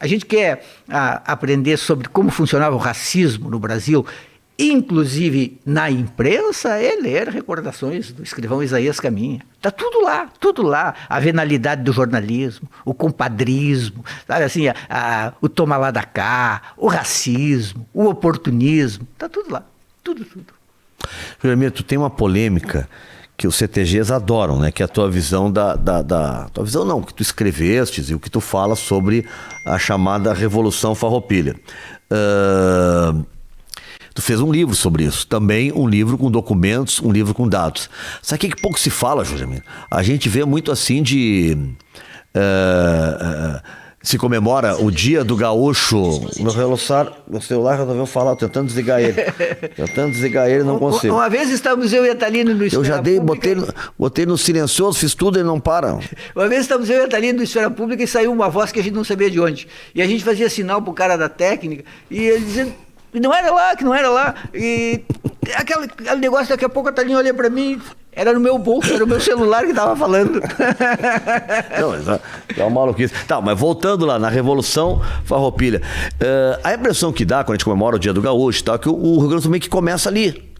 A gente quer aprender sobre como funcionava o racismo no Brasil, inclusive na imprensa, é ler recordações do escrivão Isaías Caminha. Está tudo lá, tudo lá. A venalidade do jornalismo, o compadrismo, sabe assim, o toma lá da cá, o racismo, o oportunismo, está tudo lá, tudo. Guilherme, tu tem uma polêmica que os CTGs adoram, né? Que é a tua visão tua visão não, que tu escrevestes e o que tu fala sobre a chamada Revolução Farroupilha. Tu fez um livro sobre isso, também um livro com documentos, um livro com dados. Sabe o que pouco se fala, Júlio? A gente vê muito assim se comemora o Dia do Gaúcho. Meu celular resolveu falar, tentando desligar ele, não consigo. Uma vez estávamos eu e a Thalina no Esfera Pública. Eu já botei no silencioso, fiz tudo e ele não para. Uma vez estávamos eu e a Thalina no Esfera Pública e saiu uma voz que a gente não sabia de onde. E a gente fazia sinal pro cara da técnica e ele dizendo... que não era lá, e aquele negócio, daqui a pouco a Thalinha olha para mim, era no meu bolso, era o meu celular que estava falando. Não, é uma maluquice. Tá, mas voltando lá, na Revolução Farroupilha, a impressão que dá quando a gente comemora o Dia do Gaúcho, tá, que o Rio Grande do Sul meio que começa ali.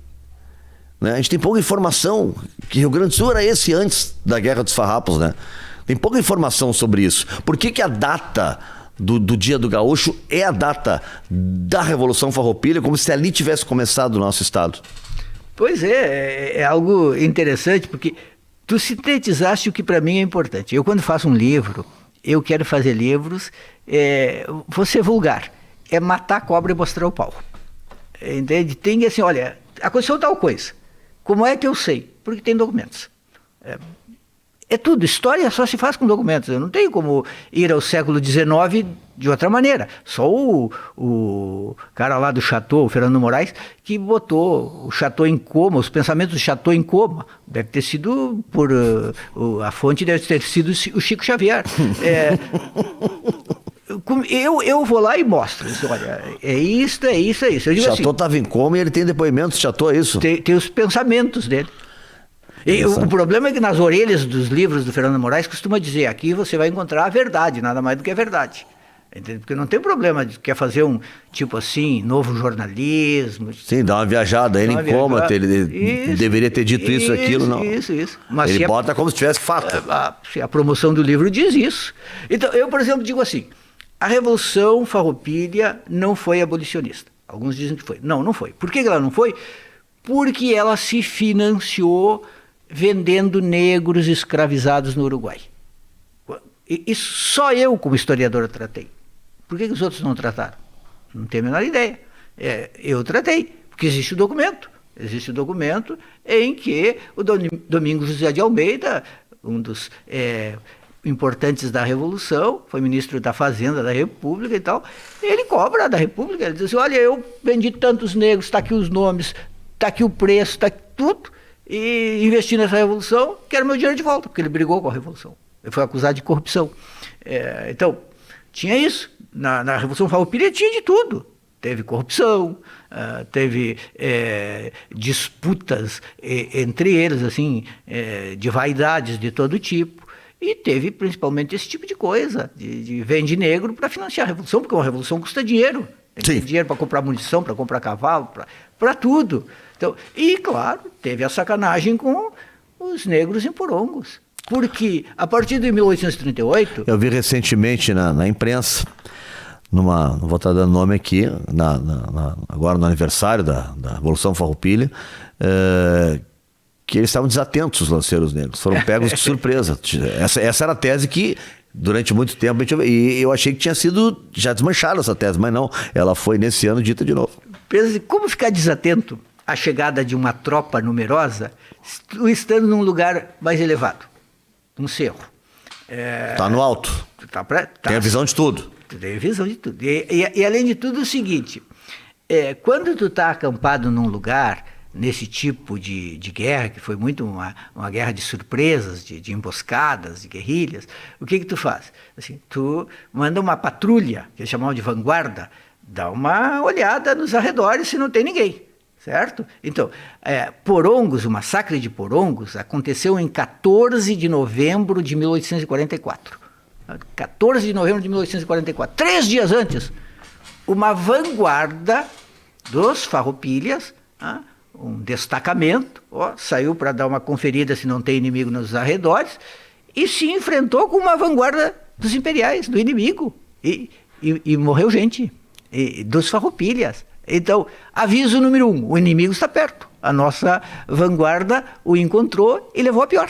Né? A gente tem pouca informação, que Rio Grande do Sul era esse antes da Guerra dos Farrapos, né? Tem pouca informação sobre isso. Por que a data... Do Dia do Gaúcho é a data da Revolução Farroupilha, como se ali tivesse começado o nosso estado? Pois é algo interessante, porque tu sintetizaste o que para mim é importante. Eu, quando faço um livro, eu quero fazer livros, vou ser vulgar, é matar a cobra e mostrar o pau. Entende? Tem assim, olha, aconteceu tal coisa. Como é que eu sei? Porque tem documentos. É tudo, história só se faz com documentos. Eu não tenho como ir ao século XIX de outra maneira. Só o cara lá do Chateau, o Fernando Moraes, que botou o Chateau em coma, os pensamentos do Chateau em coma. Deve ter sido a fonte deve ter sido o Chico Xavier. Eu vou lá e mostro. Olha, é isso. Eu digo Chateau estava em coma e ele tem depoimentos, Chateau é isso? Tem os pensamentos dele. O problema é que nas orelhas dos livros do Fernando Moraes costuma dizer, aqui você vai encontrar a verdade, nada mais do que a verdade. Entende? Porque não tem problema, quer fazer um tipo assim, novo jornalismo. Sim, dá uma viajada, ele em coma, ele deveria ter dito isso, aquilo, não. Isso. Mas ele bota como se tivesse fato. A promoção do livro diz isso. Então, eu, por exemplo, digo assim, a Revolução Farroupilha não foi abolicionista. Alguns dizem que foi. Não foi. Por que ela não foi? Porque ela se financiou vendendo negros escravizados no Uruguai. E só eu, como historiador, tratei. Por que os outros não trataram? Não tenho a menor ideia. Eu tratei, porque existe o documento. Existe o documento em que o Domingos José de Almeida, um dos importantes da Revolução, foi ministro da Fazenda da República e tal, e ele cobra da República, ele diz assim, olha, eu vendi tantos negros, está aqui os nomes, está aqui o preço, está aqui tudo, e investi nessa Revolução, quero meu dinheiro de volta, porque ele brigou com a Revolução, ele foi acusado de corrupção. Então, tinha isso, na Revolução Farroupilha tinha de tudo. Teve corrupção, teve disputas entre eles, assim, de vaidades de todo tipo, e teve principalmente esse tipo de coisa, de vende negro para financiar a Revolução, porque uma Revolução custa dinheiro. Tem dinheiro para comprar munição, para comprar cavalo, para tudo. Então, e, claro, teve a sacanagem com os negros em Porongos, porque a partir de 1838... Eu vi recentemente na imprensa, não vou estar dando nome aqui, agora no aniversário da Revolução Farroupilha, que eles estavam desatentos, os lanceiros negros, foram pegos de surpresa. Essa era a tese que, durante muito tempo, e eu achei que tinha sido já desmanchada essa tese, mas não, ela foi nesse ano dita de novo. Como ficar desatento à chegada de uma tropa numerosa, estando num lugar mais elevado, um cerro? Está no alto, tem a visão de tudo. Tem visão de tudo. E além de tudo, o seguinte, quando tu está acampado num lugar, nesse tipo de guerra, que foi muito uma guerra de surpresas, de emboscadas, de guerrilhas, o que tu faz? Assim, tu manda uma patrulha, que eles chamavam de vanguarda, dá uma olhada nos arredores se não tem ninguém, certo? Então, Porongos, o massacre de Porongos, aconteceu em 14 de novembro de 1844. 14 de novembro de 1844, 3 dias antes, uma vanguarda dos Farroupilhas, um destacamento, saiu para dar uma conferida se não tem inimigo nos arredores, e se enfrentou com uma vanguarda dos imperiais, do inimigo, e morreu gente, dos Farroupilhas. Então, aviso número 1, o inimigo está perto, a nossa vanguarda o encontrou e levou a pior.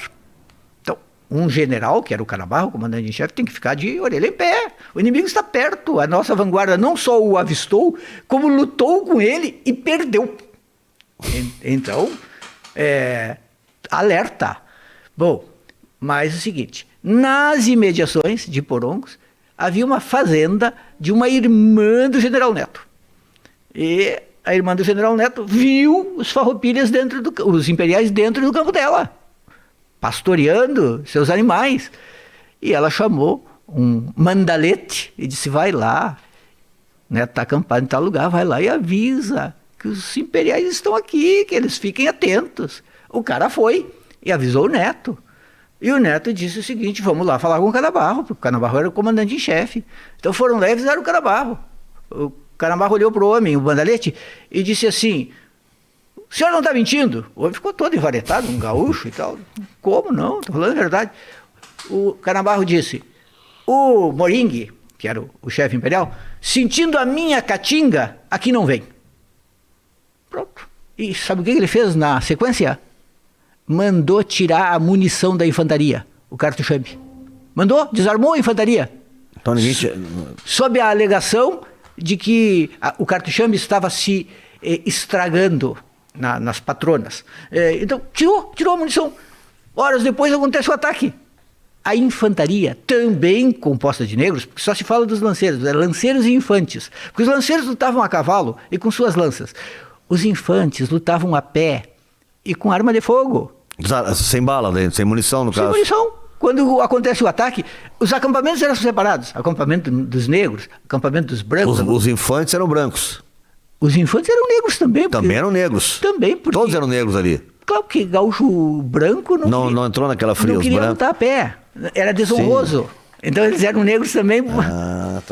Um general, que era o Canabarro, o comandante em chefe, tem que ficar de orelha em pé. O inimigo está perto. A nossa vanguarda não só o avistou, como lutou com ele e perdeu. Então, alerta. Bom, mas é o seguinte, nas imediações de Porongos, havia uma fazenda de uma irmã do general Neto. E a irmã do general Neto viu os Farroupilhas os imperiais dentro do campo dela, pastoreando seus animais. E ela chamou um mandalete e disse, vai lá, né, tá acampado em tal lugar, vai lá e avisa que os imperiais estão aqui, que eles fiquem atentos. O cara foi e avisou o Neto. E o Neto disse o seguinte, vamos lá falar com o Canabarro, porque o Canabarro era o comandante em chefe. Então foram lá e avisaram o Canabarro. O Canabarro olhou para o homem, o mandalete, e disse assim, o senhor não está mentindo? O homem ficou todo envaretado, um gaúcho e tal. Como não? Estou falando a verdade. O Canabarro disse, o Moringue, que era o chefe imperial, sentindo a minha caatinga, aqui não vem. Pronto. E sabe o que ele fez na sequência? Mandou tirar a munição da infantaria, o Cartuchambe. Mandou, desarmou a infantaria. Então ninguém... Sob a alegação de que o Cartuchambe estava se estragando nas patronas. Então, tirou a munição. Horas depois acontece o ataque. A infantaria, também composta de negros, porque só se fala dos lanceiros, lanceiros e infantes. Porque os lanceiros lutavam a cavalo e com suas lanças. Os infantes lutavam a pé e com arma de fogo. Sem bala, sem munição, no caso. Sem munição. Quando acontece o ataque, os acampamentos eram separados. Acampamento dos negros, acampamento dos brancos. Os infantes eram brancos. Os infantes eram negros também. Também eram negros. Também. Porque, todos eram negros ali. Claro que gaúcho branco não entrou naquela fria. Não queria lutar a pé. Era desonroso. Sim. Então eles eram negros também.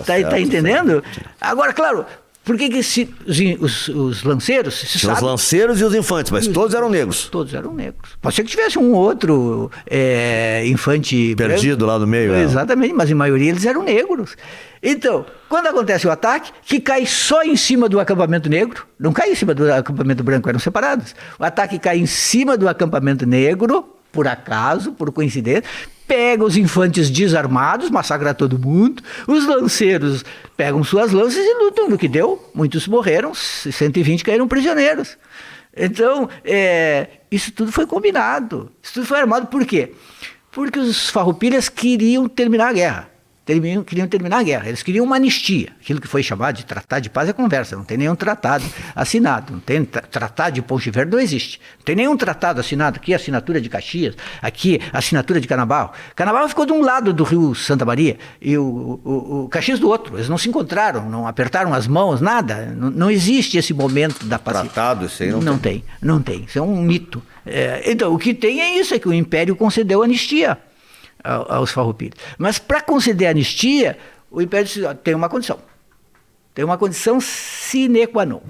Tá entendendo? Agora, claro, por que os lanceiros... Os lanceiros e os infantes, mas todos eram negros. Todos eram negros. Pode ser que tivesse um outro infante perdido branco, lá no meio. Exatamente, mas em maioria eles eram negros. Então, quando acontece o ataque, que cai só em cima do acampamento negro, não cai em cima do acampamento branco, eram separados. O ataque cai em cima do acampamento negro, por acaso, por coincidência, pega os infantes desarmados, massacra todo mundo, os lanceiros pegam suas lanças e lutam, no que deu, muitos morreram, 120 caíram prisioneiros. Então, isso tudo foi combinado, isso tudo foi armado, por quê? Porque os farroupilhas queriam terminar a guerra. Queriam terminar a guerra. Eles queriam uma anistia. Aquilo que foi chamado de tratado de paz é conversa. Não tem nenhum tratado assinado. Não tem tratado de Ponte Verde, não existe. Não tem nenhum tratado assinado. Aqui a assinatura de Caxias, aqui a assinatura de Canabarro. Canabarro ficou de um lado do rio Santa Maria e o Caxias do outro. Eles não se encontraram, não apertaram as mãos, nada. Não existe esse momento da paz. Tratado, isso aí não tem. Isso é um mito. Então, o que tem é isso, é que o Império concedeu anistia aos farroupilhas. Mas para conceder anistia, o Império disse, tem uma condição. Tem uma condição sine qua non.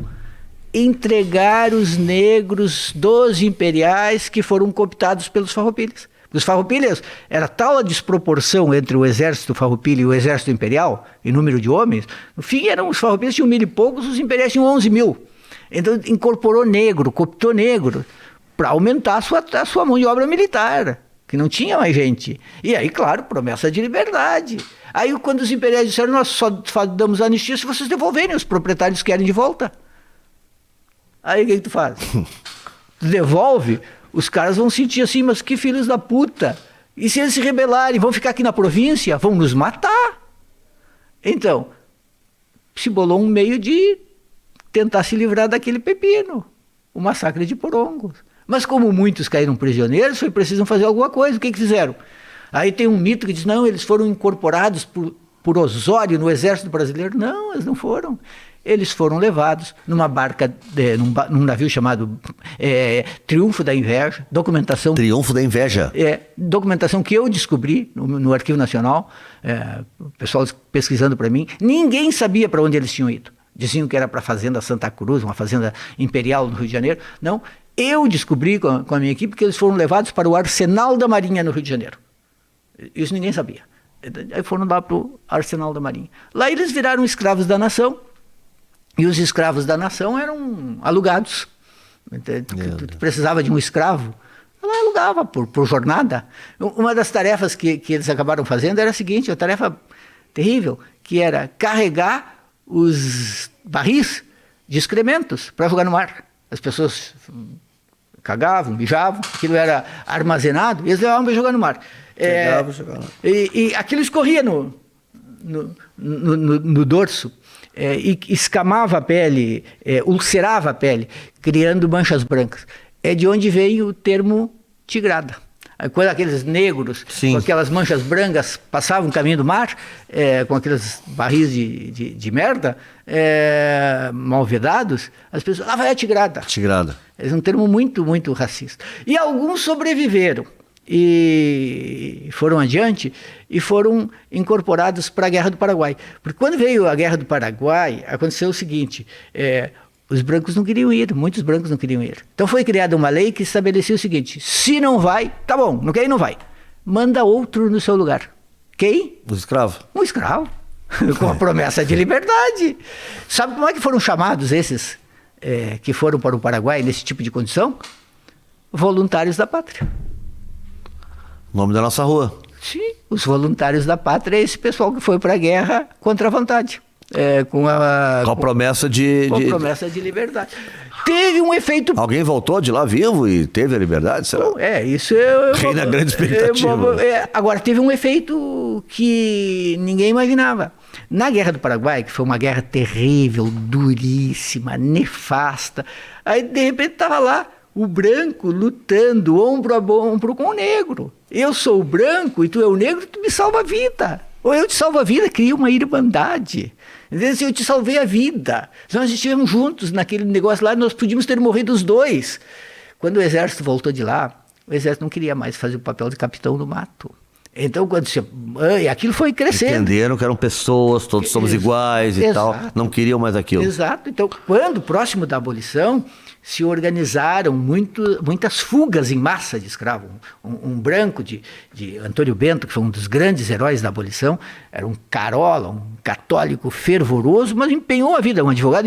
Entregar os negros dos imperiais que foram cooptados pelos farroupilhas. Os farroupilhas, era tal a desproporção entre o exército farroupilha e o exército imperial, em número de homens, no fim os farroupilhas tinham 1.000 e poucos, os imperiais tinham 11.000. Então incorporou negro, cooptou negro, para aumentar a sua mão de obra militar, que não tinha mais gente. E aí, claro, promessa de liberdade. Aí, quando os imperiais disseram, nós só damos anistia se vocês devolverem, os proprietários querem de volta. Aí, o que tu faz? Tu devolve, os caras vão sentir assim, mas que filhos da puta. E se eles se rebelarem, vão ficar aqui na província, vão nos matar. Então, se bolou um meio de tentar se livrar daquele pepino, o massacre de Porongos. Mas como muitos caíram prisioneiros, foi preciso fazer alguma coisa. O que fizeram? Aí tem um mito que diz, não, eles foram incorporados por Osório no exército brasileiro. Não, eles não foram. Eles foram levados numa barca, num navio chamado Triunfo da Inveja, documentação... Triunfo da Inveja. Documentação que eu descobri no Arquivo Nacional, o pessoal pesquisando para mim, ninguém sabia para onde eles tinham ido. Diziam que era para a Fazenda Santa Cruz, uma fazenda imperial no Rio de Janeiro. Não, eu descobri com a minha equipe que eles foram levados para o Arsenal da Marinha no Rio de Janeiro. Isso ninguém sabia. Aí foram lá para o Arsenal da Marinha. Lá eles viraram escravos da nação, e os escravos da nação eram alugados. Tu precisava de um escravo, ela alugava por jornada. Uma das tarefas que eles acabaram fazendo era a seguinte, uma tarefa terrível, que era carregar os barris de excrementos para jogar no mar. As pessoas cagavam, mijavam, aquilo era armazenado e eles levavam para jogar no mar. E aquilo escorria no dorso e escamava a pele, ulcerava a pele, criando manchas brancas. É de onde veio o termo tigrada. Quando aqueles negros, sim, com aquelas manchas brancas, passavam o caminho do mar, com aqueles barris de merda, mal vedados, as pessoas, vai a tigrada. Tigrada. É um termo muito, muito racista. E alguns sobreviveram e foram adiante e foram incorporados para a Guerra do Paraguai. Porque quando veio a Guerra do Paraguai, aconteceu o seguinte... os brancos não queriam ir, muitos brancos não queriam ir. Então foi criada uma lei que estabelecia o seguinte, se não vai, tá bom, não quer ir, não vai. Manda outro no seu lugar. Quem? Um escravo. Um escravo, com a promessa de liberdade. Sabe como é que foram chamados esses que foram para o Paraguai nesse tipo de condição? Voluntários da Pátria. Nome da nossa rua. Sim, os voluntários da Pátria é esse pessoal que foi para a guerra contra a vontade. Com a promessa de liberdade. Teve um efeito... Alguém voltou de lá vivo e teve a liberdade? Será? Isso Reina a grande expectativa. Agora, teve um efeito que ninguém imaginava. Na Guerra do Paraguai, que foi uma guerra terrível, duríssima, nefasta, aí de repente estava lá o branco lutando ombro a ombro com o negro. Eu sou o branco e tu é o negro, tu me salva a vida. Ou eu te salvo a vida, cria uma irmandade. Eu te salvei a vida. Nós estivemos juntos naquele negócio lá, nós podíamos ter morrido os dois. Quando o exército voltou de lá, o exército não queria mais fazer o papel de capitão do mato. Então, quando aquilo foi crescendo. Entenderam que eram pessoas, todos somos iguais e tal. Não queriam mais aquilo. Exato. Então, quando próximo da abolição, se organizaram muitas fugas em massa de escravos. Um branco de Antônio Bento, que foi um dos grandes heróis da abolição, era um carola, um católico fervoroso, mas empenhou a vida, um advogado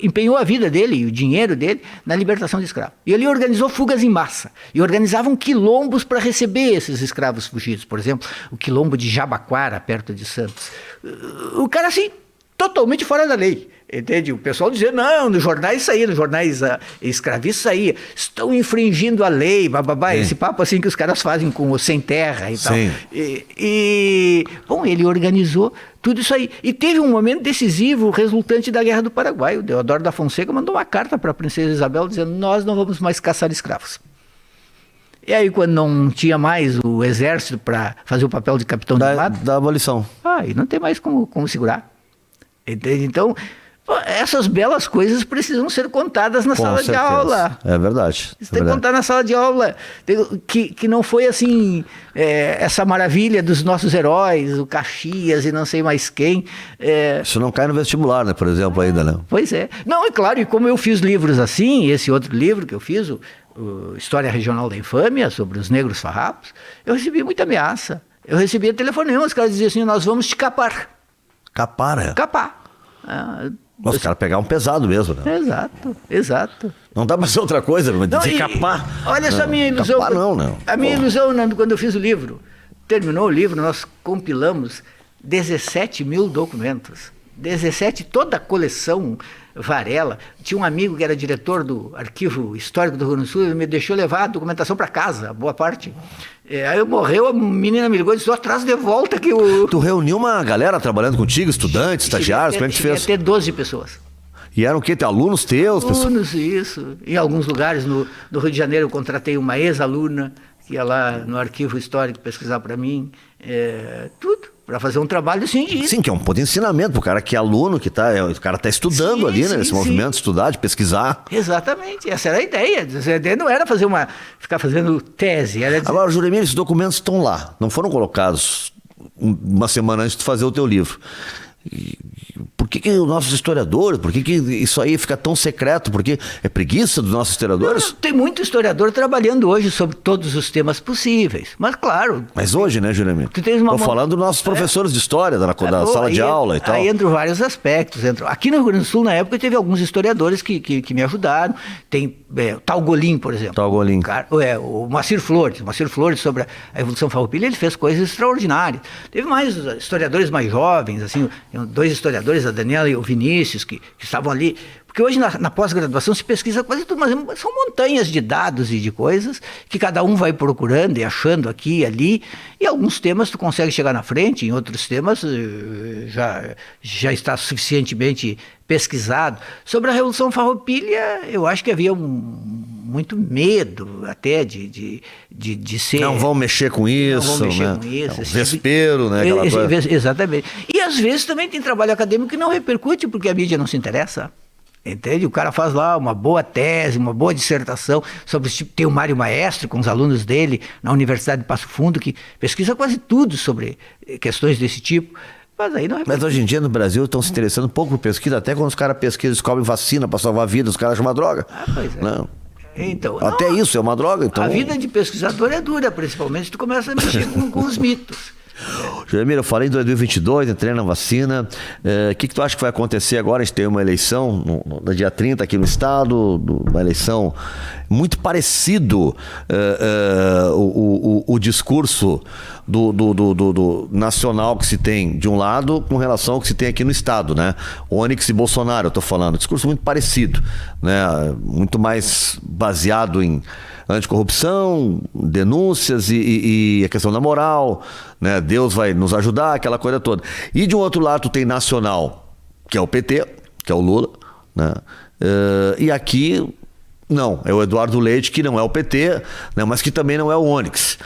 empenhou a vida dele e o dinheiro dele na libertação de escravos. E ele organizou fugas em massa, e organizavam quilombos para receber esses escravos fugidos. Por exemplo, o quilombo de Jabaquara, perto de Santos. O cara assim, totalmente fora da lei. Entende? O pessoal dizia, não, nos jornais saía, nos jornais escravistas saía, estão infringindo a lei, bababá, esse papo assim que os caras fazem com o sem terra e tal. Bom, ele organizou tudo isso aí. E teve um momento decisivo resultante da Guerra do Paraguai. O Deodoro da Fonseca mandou uma carta para a princesa Isabel dizendo, nós não vamos mais caçar escravos. E aí, quando não tinha mais o exército para fazer o papel de capitão de mato... Da abolição. E não tem mais como segurar. Entende? Então... essas belas coisas precisam ser contadas na sala de aula. É verdade. Tem que contar na sala de aula. Que não foi assim, essa maravilha dos nossos heróis, o Caxias e não sei mais quem. Isso não cai no vestibular, né, por exemplo, ainda, né? Pois é. Não, é claro, e como eu fiz livros assim, esse outro livro que eu fiz, o História Regional da Infâmia, sobre os negros farrapos, eu recebi muita ameaça. Eu recebia telefonema, os caras diziam assim, nós vamos te capar. Capar, é? Capar. Os caras pegavam pesado mesmo, né? Exato. Não dá pra ser outra coisa, mas dizer capar. Olha só a minha ilusão. Capar não. A minha ilusão, Nando, quando eu fiz o livro, terminou o livro, nós compilamos 17 mil documentos. 17, toda a coleção Varela. Tinha um amigo que era diretor do Arquivo Histórico do Rio Grande do Sul, ele me deixou levar a documentação para casa, boa parte. Aí morreu, a menina me ligou e disse, atrás de volta que o... Tu reuniu uma galera trabalhando contigo, estudantes, estagiários, como é que tu fez? Ia ter 12 pessoas. E eram o quê? Alunos teus? Alunos, isso. Em alguns lugares, no Rio de Janeiro, eu contratei uma ex-aluna que ia lá no Arquivo Histórico pesquisar para mim. Tudo. Para fazer um trabalho assim. Sim, que é um ponto de ensinamento para o cara que é aluno, que o cara está estudando ali, né? Nesse movimento, estudar, de pesquisar. Exatamente, essa era a ideia. A ideia não era ficar fazendo tese. Era dizer... Agora, Juremir, esses documentos estão lá, não foram colocados uma semana antes de fazer o teu livro. Por que os nossos historiadores, por que isso aí fica tão secreto? Porque é preguiça dos nossos historiadores? Tem muito historiador trabalhando hoje sobre todos os temas possíveis. Mas claro... Mas hoje, né, Juremir? Estou falando dos nossos professores de história, da sala de aula e tal. Aí entram vários aspectos. Aqui no Rio Grande do Sul, na época, teve alguns historiadores que me ajudaram. Tem o Talgolim, por exemplo. Talgolim. O Moacir Flores. Moacir Flores, sobre a Revolução Farroupilha, ele fez coisas extraordinárias. Teve mais historiadores mais jovens, assim, 2 historiadores, a Daniela e o Vinícius, que estavam ali. Porque hoje na pós-graduação se pesquisa quase tudo, mas são montanhas de dados e de coisas que cada um vai procurando e achando aqui e ali. E alguns temas tu consegue chegar na frente, em outros temas já está suficientemente pesquisado. Sobre a Revolução Farroupilha, eu acho que havia muito medo até de ser... Não vão mexer com isso, não vão mexer né? com isso. Vespeiro, né? Aquela coisa. Exatamente. E às vezes também tem trabalho acadêmico que não repercute porque a mídia não se interessa. Entende? O cara faz lá uma boa tese, uma boa dissertação sobre esse tipo. Tem o Mário Maestro com os alunos dele na Universidade de Passo Fundo, que pesquisa quase tudo sobre questões desse tipo. Mas hoje em dia no Brasil estão se interessando um pouco por pesquisa, até quando os caras pesquisam, descobrem vacina para salvar vidas, os caras acham uma droga. Pois é. Não. Então, até isso é uma droga. Então... A vida de pesquisador é dura, principalmente se tu começa a mexer com os mitos. Juremir, eu falei em 2022, entrei na vacina. O que tu acha que vai acontecer agora? A gente tem uma eleição no dia 30 aqui no estado, uma eleição muito parecido o discurso do nacional que se tem de um lado com relação ao que se tem aqui no estado, né? Onyx e Bolsonaro, eu tô falando. Discurso muito parecido, né? Muito mais baseado em anticorrupção, denúncias e a questão da moral, né? Deus vai nos ajudar, aquela coisa toda. E de um outro lado tem nacional, que é o PT, que é o Lula, né? E aqui não, é o Eduardo Leite, que não é o PT, né? Mas que também não é o Onyx.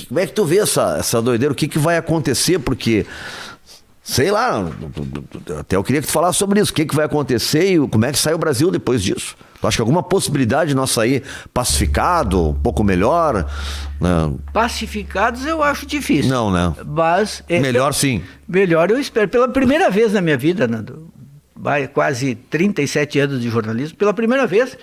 Como é que tu vê essa doideira? O que vai acontecer? Porque... sei lá, até eu queria que tu falasse sobre isso. O que vai acontecer e como é que sai o Brasil depois disso? Tu acha que alguma possibilidade de nós sair pacificado, um pouco melhor? Não. Pacificados eu acho difícil. Não, né? Mas... melhor sim. Melhor eu espero. Pela primeira vez na minha vida, Nando, quase 37 anos de jornalismo, pela primeira vez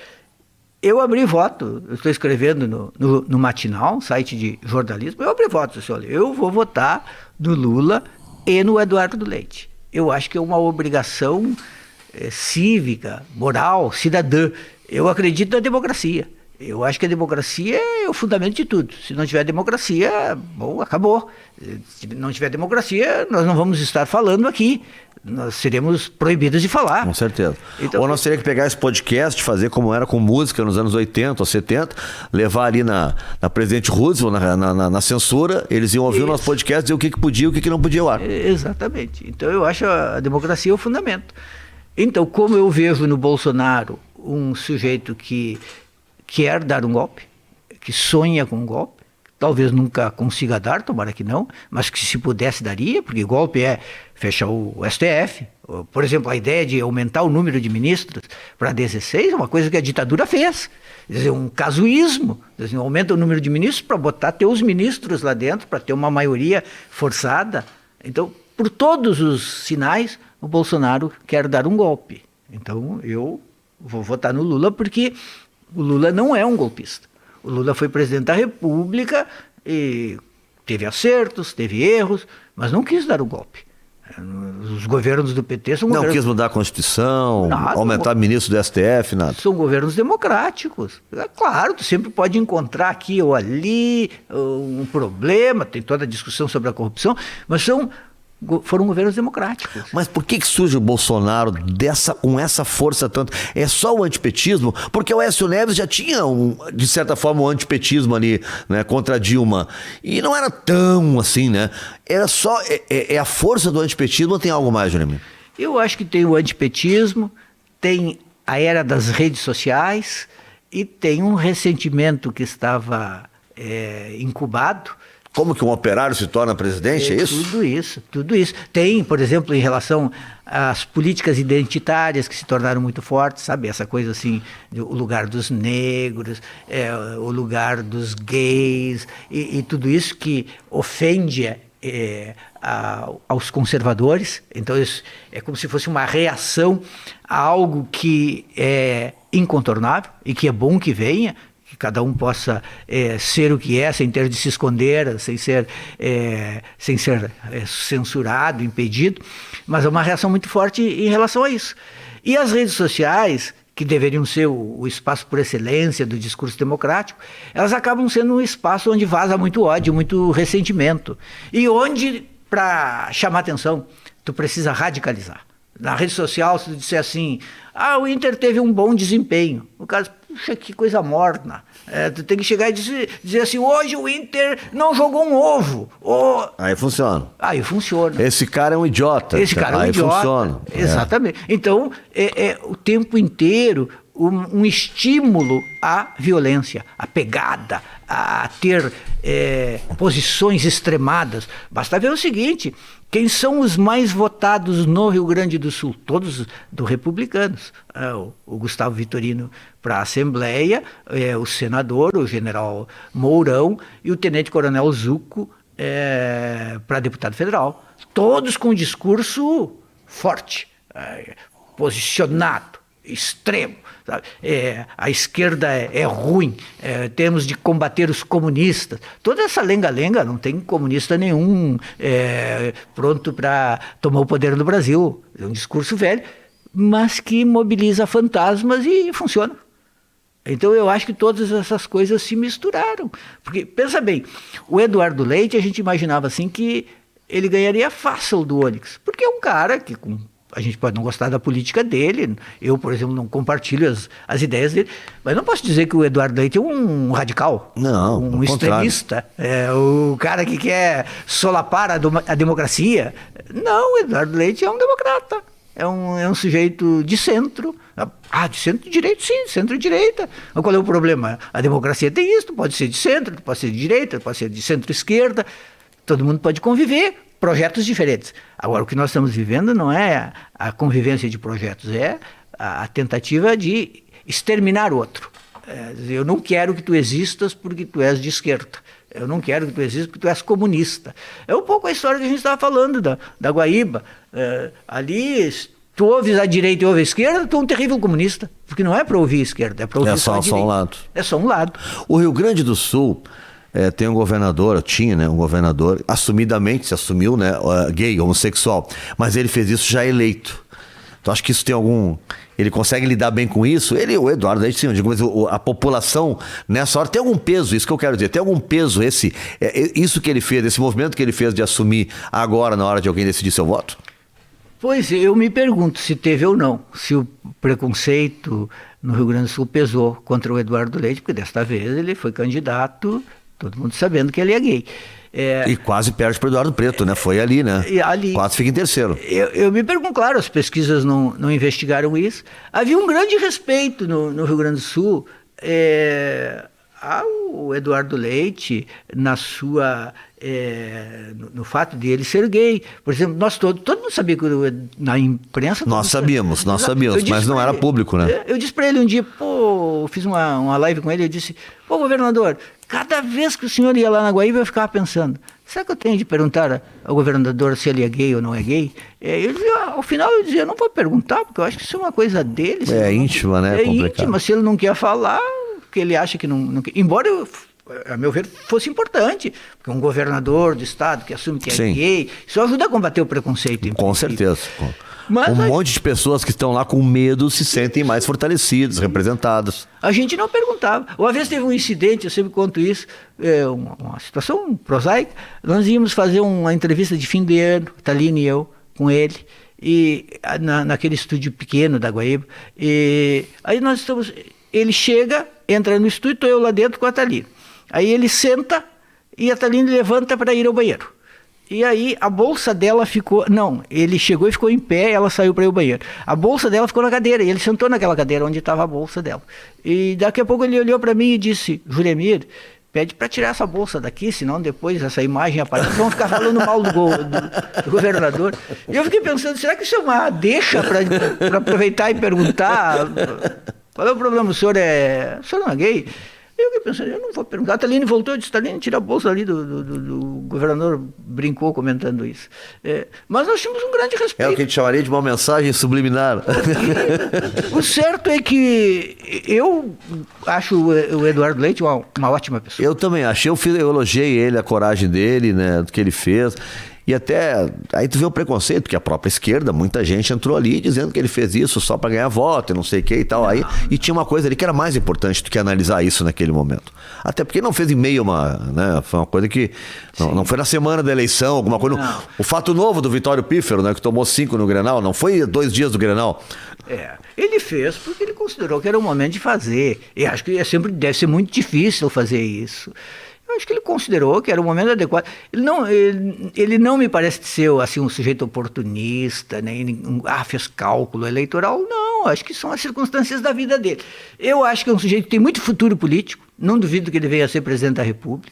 eu abri voto. Eu estou escrevendo no Matinal, site de jornalismo, eu abri voto. Olha, eu vou votar no Lula e no Eduardo Leite. Eu acho que é uma obrigação cívica, moral, cidadã. Eu acredito na democracia. Eu acho que a democracia é o fundamento de tudo. Se não tiver democracia, bom, acabou. Se não tiver democracia, nós não vamos estar falando aqui. Nós seremos proibidos de falar. Com certeza. Então, ou nós teríamos que pegar esse podcast, fazer como era com música nos anos 80 ou 70, levar ali na Presidente Roosevelt, na censura, eles iam ouvir o nosso podcast, dizer o que podia e o que não podia ao ar. Exatamente. Então eu acho a democracia o fundamento. Então, como eu vejo no Bolsonaro um sujeito que quer dar um golpe, que sonha com um golpe, talvez nunca consiga dar, tomara que não, mas que se pudesse daria, porque golpe é fechar o STF. Por exemplo, a ideia de aumentar o número de ministros para 16 é uma coisa que a ditadura fez. Quer dizer, um casuísmo. Quer dizer, aumenta o número de ministros para botar teus ministros lá dentro, para ter uma maioria forçada. Então, por todos os sinais, o Bolsonaro quer dar um golpe. Então, eu vou votar no Lula porque o Lula não é um golpista. O Lula foi presidente da República e teve acertos, teve erros, mas não quis dar o golpe. Os governos do PT são governos... Não quis mudar a Constituição, nada, aumentar ministro do STF, nada. São governos democráticos. É claro, tu sempre pode encontrar aqui ou ali um problema, tem toda a discussão sobre a corrupção, mas foram governos democráticos. Mas por que surge o Bolsonaro com essa força tanto? É só o antipetismo? Porque o Aécio Neves já tinha, de certa forma, um antipetismo ali, né, contra a Dilma. E não era tão assim, né? Era só... É a força do antipetismo ou tem algo mais, Jeremy? Eu acho que tem o antipetismo, tem a era das redes sociais e tem um ressentimento que estava incubado. Como que um operário se torna presidente, é isso? Tudo isso. Tem, por exemplo, em relação às políticas identitárias que se tornaram muito fortes, sabe? Essa coisa assim, o lugar dos negros, o lugar dos gays, e tudo isso que ofende aos conservadores. Então isso é como se fosse uma reação a algo que é incontornável e que é bom que venha, que cada um possa ser o que é, sem ter de se esconder, sem ser censurado, impedido, mas é uma reação muito forte em relação a isso. E as redes sociais, que deveriam ser o espaço por excelência do discurso democrático, elas acabam sendo um espaço onde vaza muito ódio, muito ressentimento, e onde, para chamar atenção, tu precisa radicalizar. Na rede social, se tu disser assim, o Inter teve um bom desempenho, o cara, puxa, que coisa morna. Tu tem que chegar e dizer assim, hoje o Inter não jogou um ovo. Aí funciona. Aí funciona. Esse cara é um idiota. Esse cara é um idiota. Aí funciona. Exatamente. Então, o tempo inteiro um estímulo à violência, à pegada, a ter posições extremadas. Basta ver o seguinte, quem são os mais votados no Rio Grande do Sul? Todos do republicanos. O Gustavo Vitorino para a Assembleia, o senador, o general Mourão, e o tenente-coronel Zucco para deputado federal. Todos com um discurso forte, posicionado, extremo. Sabe? A esquerda é ruim, temos de combater os comunistas. Toda essa lenga-lenga, não tem comunista nenhum pronto para tomar o poder no Brasil. É um discurso velho, mas que mobiliza fantasmas e funciona. Então eu acho que todas essas coisas se misturaram. Porque, pensa bem, o Eduardo Leite, a gente imaginava assim que ele ganharia fácil do Onyx, porque é um cara que a gente pode não gostar da política dele, eu, por exemplo, não compartilho as ideias dele, mas não posso dizer que o Eduardo Leite é um radical, um extremista, o cara que quer solapar a democracia. Não, o Eduardo Leite é um democrata, é um sujeito de centro. De centro-direita, sim, centro-direita. Qual é o problema? A democracia tem isso, pode ser de centro, pode ser de direita, pode ser de centro-esquerda, todo mundo pode conviver, projetos diferentes. Agora, o que nós estamos vivendo não é a convivência de projetos, é a tentativa de exterminar o outro. Eu não quero que tu existas porque tu és de esquerda. Eu não quero que tu existas porque tu és comunista. É um pouco a história que a gente estava falando da Guaíba. Ali, tu ouves a direita e ouves a esquerda, tu é um terrível comunista. Porque não é para ouvir a esquerda, é para ouvir só a direita. Só um lado. É só um lado. O Rio Grande do Sul... tem um governador, tinha, né, um governador, assumidamente se assumiu, né, gay, homossexual, mas ele fez isso já eleito. Tu acha que isso tem algum... Ele consegue lidar bem com isso? Ele, o Eduardo Leite, sim, eu digo, mas a população nessa hora tem algum peso, isso que eu quero dizer, tem algum peso isso que ele fez, esse movimento que ele fez de assumir agora na hora de alguém decidir seu voto? Pois, eu me pergunto se teve ou não, se o preconceito no Rio Grande do Sul pesou contra o Eduardo Leite, porque desta vez ele foi candidato, todo mundo sabendo que ele é gay. E quase perde para o Eduardo Preto, né? Foi ali, né? Quase fica em terceiro. Eu me pergunto, claro, as pesquisas não investigaram isso. Havia um grande respeito no Rio Grande do Sul ao Eduardo Leite na sua... no fato de ele ser gay. Por exemplo, todo mundo sabia que na imprensa... Nós sabíamos, mas não era público, né? Eu disse para ele um dia, eu fiz uma live com ele, eu disse, governador, cada vez que o senhor ia lá na Guaíba, eu ficava pensando, será que eu tenho de perguntar ao governador se ele é gay ou não é gay? Ao final eu dizia, não vou perguntar, porque eu acho que isso é uma coisa dele. Íntima, né? É íntima, se ele não quer falar, porque ele acha que não... Embora a meu ver, fosse importante, porque um governador do estado que assume que é gay, isso ajuda a combater o preconceito. Com certeza. Mas monte de pessoas que estão lá com medo se sentem mais fortalecidas, representadas. A gente não perguntava. Uma vez teve um incidente, eu sempre conto isso, uma situação prosaica. Nós íamos fazer uma entrevista de fim de ano, Thalina e eu, com ele, e naquele estúdio pequeno da Guaíba. E aí ele chega, entra no estúdio, estou eu lá dentro com a Thalina. Aí ele senta e a Thalina levanta para ir ao banheiro. E aí a bolsa dela ficou... Não, ele chegou e ficou em pé, ela saiu para ir ao banheiro. A bolsa dela ficou na cadeira, e ele sentou naquela cadeira onde estava a bolsa dela. E daqui a pouco ele olhou para mim e disse, Juremir, pede para tirar essa bolsa daqui, senão depois essa imagem aparece, vão ficar falando mal do governador. E eu fiquei pensando, será que isso é uma deixa para aproveitar e perguntar? Qual é o problema? O senhor não é gay? Eu fiquei pensando, eu não vou perguntar. A Thalina voltou e disse, Thalina, tira a bolsa ali do governador, brincou comentando isso. Mas nós tínhamos um grande respeito. É o que a gente chamaria de uma mensagem subliminar. O certo é que eu acho o Eduardo Leite uma ótima pessoa. Eu também acho. Eu elogiei ele, a coragem dele, né, do que ele fez. E até, aí tu vê o preconceito, que a própria esquerda, muita gente entrou ali dizendo que ele fez isso só para ganhar voto e não sei o que e tal. Aí, e tinha uma coisa ali que era mais importante do que analisar isso naquele momento. Até porque não fez em meio né, foi uma coisa que, não foi na semana da eleição, alguma coisa. O fato novo do Vitório Pífero, né, que tomou 5 no Grenal, não foi 2 dias do Grenal. Ele fez porque ele considerou que era o momento de fazer. E acho que deve ser muito difícil fazer isso. Eu acho que ele considerou que era o momento adequado. Ele não me parece ser assim, um sujeito oportunista, nem fez cálculo eleitoral. Não, acho que são as circunstâncias da vida dele. Eu acho que é um sujeito que tem muito futuro político. Não duvido que ele venha a ser presidente da República.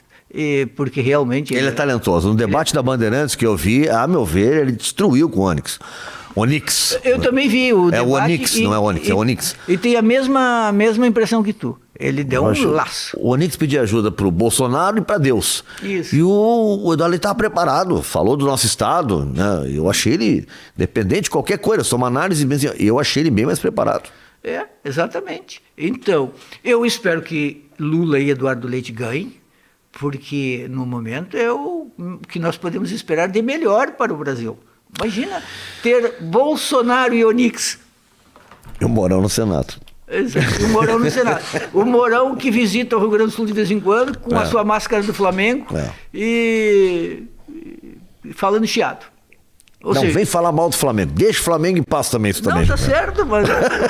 Porque realmente... Ele é talentoso. No debate da Bandeirantes que eu vi, a meu ver, ele destruiu com o Onix. Eu também vi o debate. É o Onix, não é Onix, é Onix. E tem a mesma impressão que tu. Ele deu um laço. O Onix pediu ajuda para o Bolsonaro e para Deus. Isso. E o Eduardo estava preparado, falou do nosso estado, né? Eu achei ele, dependente de qualquer coisa, só uma análise, eu achei ele bem mais preparado. Exatamente. Então, eu espero que Lula e Eduardo Leite ganhem, porque no momento é o que nós podemos esperar de melhor para o Brasil. Imagina ter Bolsonaro e Onix. E o Mourão no Senado. Exato, o Mourão no Senado. O Mourão que visita o Rio Grande do Sul de vez em quando, com a sua máscara do Flamengo e falando chiado. Vem falar mal do Flamengo. Deixa o Flamengo em paz também, isso também. Não, tá certo, mas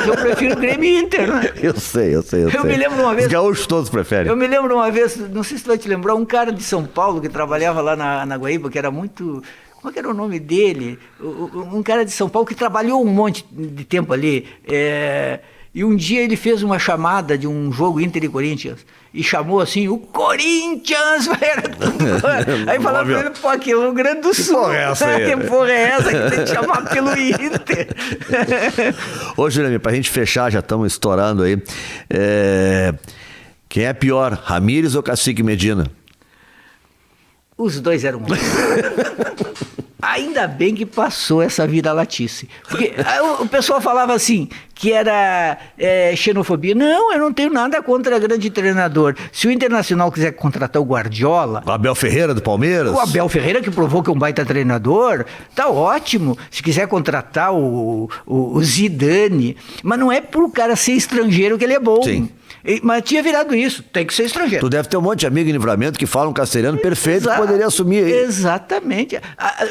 eu prefiro o Grêmio e Inter, né? Eu sei. Eu me lembro uma vez... Os gaúchos todos preferem. Eu me lembro uma vez, não sei se tu vai te lembrar, um cara de São Paulo que trabalhava lá na Guaíba, que era muito... Como é que era o nome dele? Um cara de São Paulo que trabalhou um monte de tempo ali. E um dia ele fez uma chamada de um jogo Inter e Corinthians e chamou assim, o Corinthians! Aí falava pra ele, pô, aqui é o Rio Grande do Sul. Que porra é essa que tem que chamar pelo Inter? Ô, Juremir, pra gente fechar, já estamos estourando aí. Quem é pior, Ramírez ou Cacique Medina? Os dois eram Ainda bem que passou essa vira-latice. Porque o pessoal falava assim, que era xenofobia. Não, eu não tenho nada contra grande treinador. Se o Internacional quiser contratar o Guardiola... O Abel Ferreira do Palmeiras? O Abel Ferreira, que provou que é um baita treinador, tá ótimo. Se quiser contratar o Zidane... Mas não é pro cara ser estrangeiro que ele é bom. Sim. Mas tinha virado isso, tem que ser estrangeiro. Tu deve ter um monte de amigo em Livramento que falam castelhano perfeito, que poderia assumir aí. Exatamente.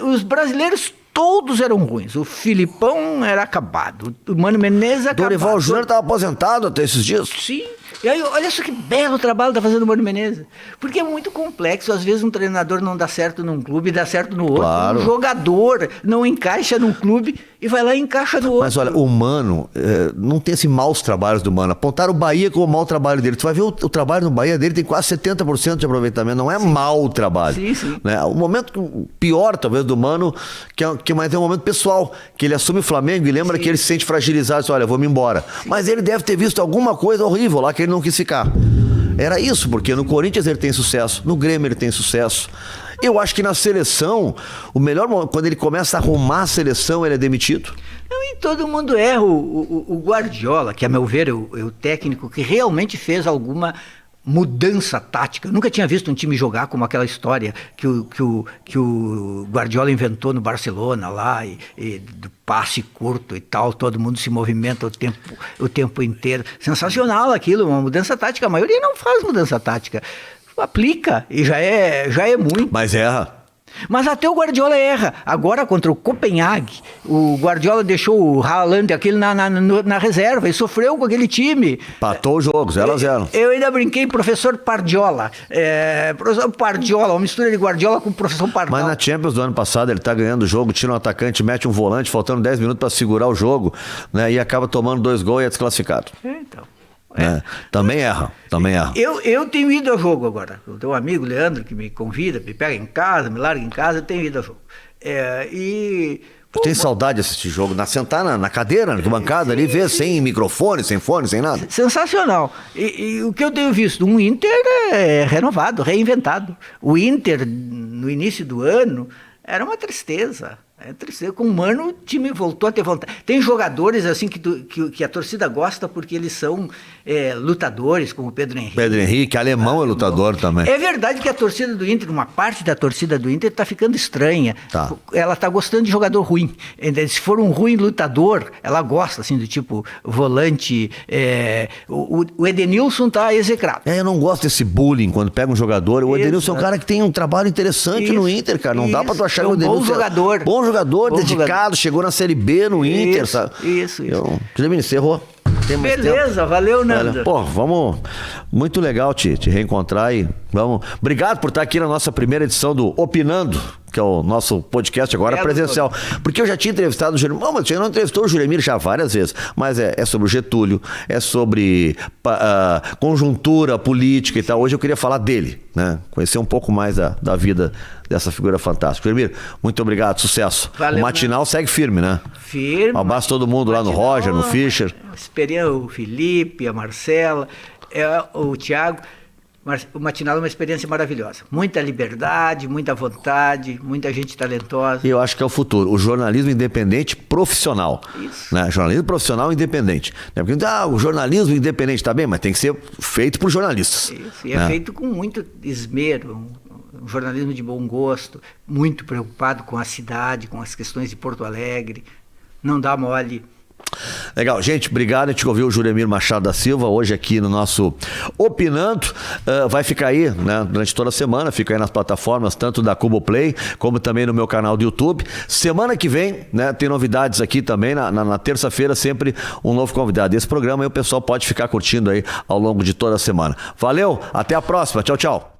Os brasileiros todos eram ruins. O Filipão era acabado. O Mano Menezes acabado. Dorival Júnior estava aposentado até esses dias. Sim. E aí, olha só que belo trabalho está fazendo o Mano Menezes. Porque é muito complexo. Às vezes um treinador não dá certo num clube e dá certo no outro. Claro. Um jogador não encaixa num clube e vai lá e encaixa no outro. Mas olha, o Mano, não tem esses maus trabalhos do Mano. Apontaram o Bahia como o mau trabalho dele. Tu vai ver o trabalho no Bahia dele tem quase 70% de aproveitamento. Não é mau trabalho. Sim, sim. Né? O momento pior, talvez, do Mano, mas é um momento pessoal, que ele assume o Flamengo e lembra que ele se sente fragilizado. Diz, olha, vou me embora. Mas ele deve ter visto alguma coisa horrível lá que ele não quis ficar. Era isso, porque no Corinthians ele tem sucesso, no Grêmio ele tem sucesso. Eu acho que na seleção, o melhor momento, quando ele começa a arrumar a seleção, ele é demitido. Não, e todo mundo erra. O Guardiola, que a meu ver é o técnico que realmente fez alguma mudança tática. Eu nunca tinha visto um time jogar como aquela história que o Guardiola inventou no Barcelona lá, e do passe curto e tal, todo mundo se movimenta o tempo inteiro. Sensacional aquilo, uma mudança tática. A maioria não faz mudança tática. Aplica e já é muito. Mas erra. Mas até o Guardiola erra. Agora contra o Copenhague, o Guardiola deixou o Haaland aquele na reserva e sofreu com aquele time. Patou o jogo, 0-0. Eu ainda brinquei, professor Pardiola. Professor Pardiola, uma mistura de Guardiola com o professor Pardiola. Mas na Champions do ano passado ele tá ganhando o jogo, tira um atacante, mete um volante, faltando 10 minutos para segurar o jogo, né, e acaba tomando 2 gols e é desclassificado. Então... Também erra. Eu tenho ido ao jogo agora. Eu tenho um amigo, Leandro, que me convida, me pega em casa, me larga em casa, eu tenho ido ao jogo. Tu tem saudade de assistir jogo, sentar na cadeira, na bancada ali, ver sem microfone, sem fone, sem nada? Sensacional. E o que eu tenho visto, um Inter renovado, reinventado. O Inter, no início do ano, era uma tristeza. Com o Mano, o time voltou a ter vontade. Tem jogadores assim que a torcida gosta porque eles são lutadores, como o Pedro Henrique. Pedro Henrique, alemão é lutador também. É verdade que a torcida do Inter, uma parte da torcida do Inter está ficando estranha. Tá. Ela está gostando de jogador ruim. Se for um ruim lutador, ela gosta, assim, do tipo volante. O Edenilson está execrado. Eu não gosto desse bullying quando pega um jogador. O Edenilson é um cara que tem um trabalho interessante no Inter, cara. Não dá pra tu achar que o Edenilson bom jogador. Bom jogador, dedicado, chegou na Série B no Inter, sabe? Isso. Guilherme, encerrou. Beleza, valeu, Nando. Pô, vamos. Muito legal te reencontrar e vamos. Obrigado por estar aqui na nossa primeira edição do Opinando, que é o nosso podcast agora presencial. Porque eu já tinha entrevistado o Juremir. Não, mas você não entrevistou o Juremir já várias vezes. Mas é sobre o Getúlio, é sobre conjuntura política e tal. Hoje eu queria falar dele, né? Conhecer um pouco mais da vida dessa figura fantástica. Juremir, muito obrigado, sucesso. Valeu, o Matinal segue firme, né? Firme. Um abraço a todo mundo lá no Roger, no Fischer. O Felipe, a Marcela, o Thiago. O Matinal é uma experiência maravilhosa. Muita liberdade, muita vontade, muita gente talentosa. E eu acho que é o futuro. O jornalismo independente profissional. Isso. Né? Jornalismo profissional independente. Porque o jornalismo independente está bem, mas tem que ser feito por jornalistas. Isso. E é feito com muito esmero. Um jornalismo de bom gosto, muito preocupado com a cidade, com as questões de Porto Alegre. Não dá mole. Legal, gente, obrigado. A gente ouviu o Juremir Machado da Silva hoje aqui no nosso Opinando. Vai ficar aí, né, durante toda a semana, fica aí nas plataformas, tanto da Cuboplay, como também no meu canal do YouTube. Semana que vem, né, tem novidades aqui também, na terça-feira, sempre um novo convidado. Esse programa aí o pessoal pode ficar curtindo aí ao longo de toda a semana. Valeu, até a próxima, tchau, tchau.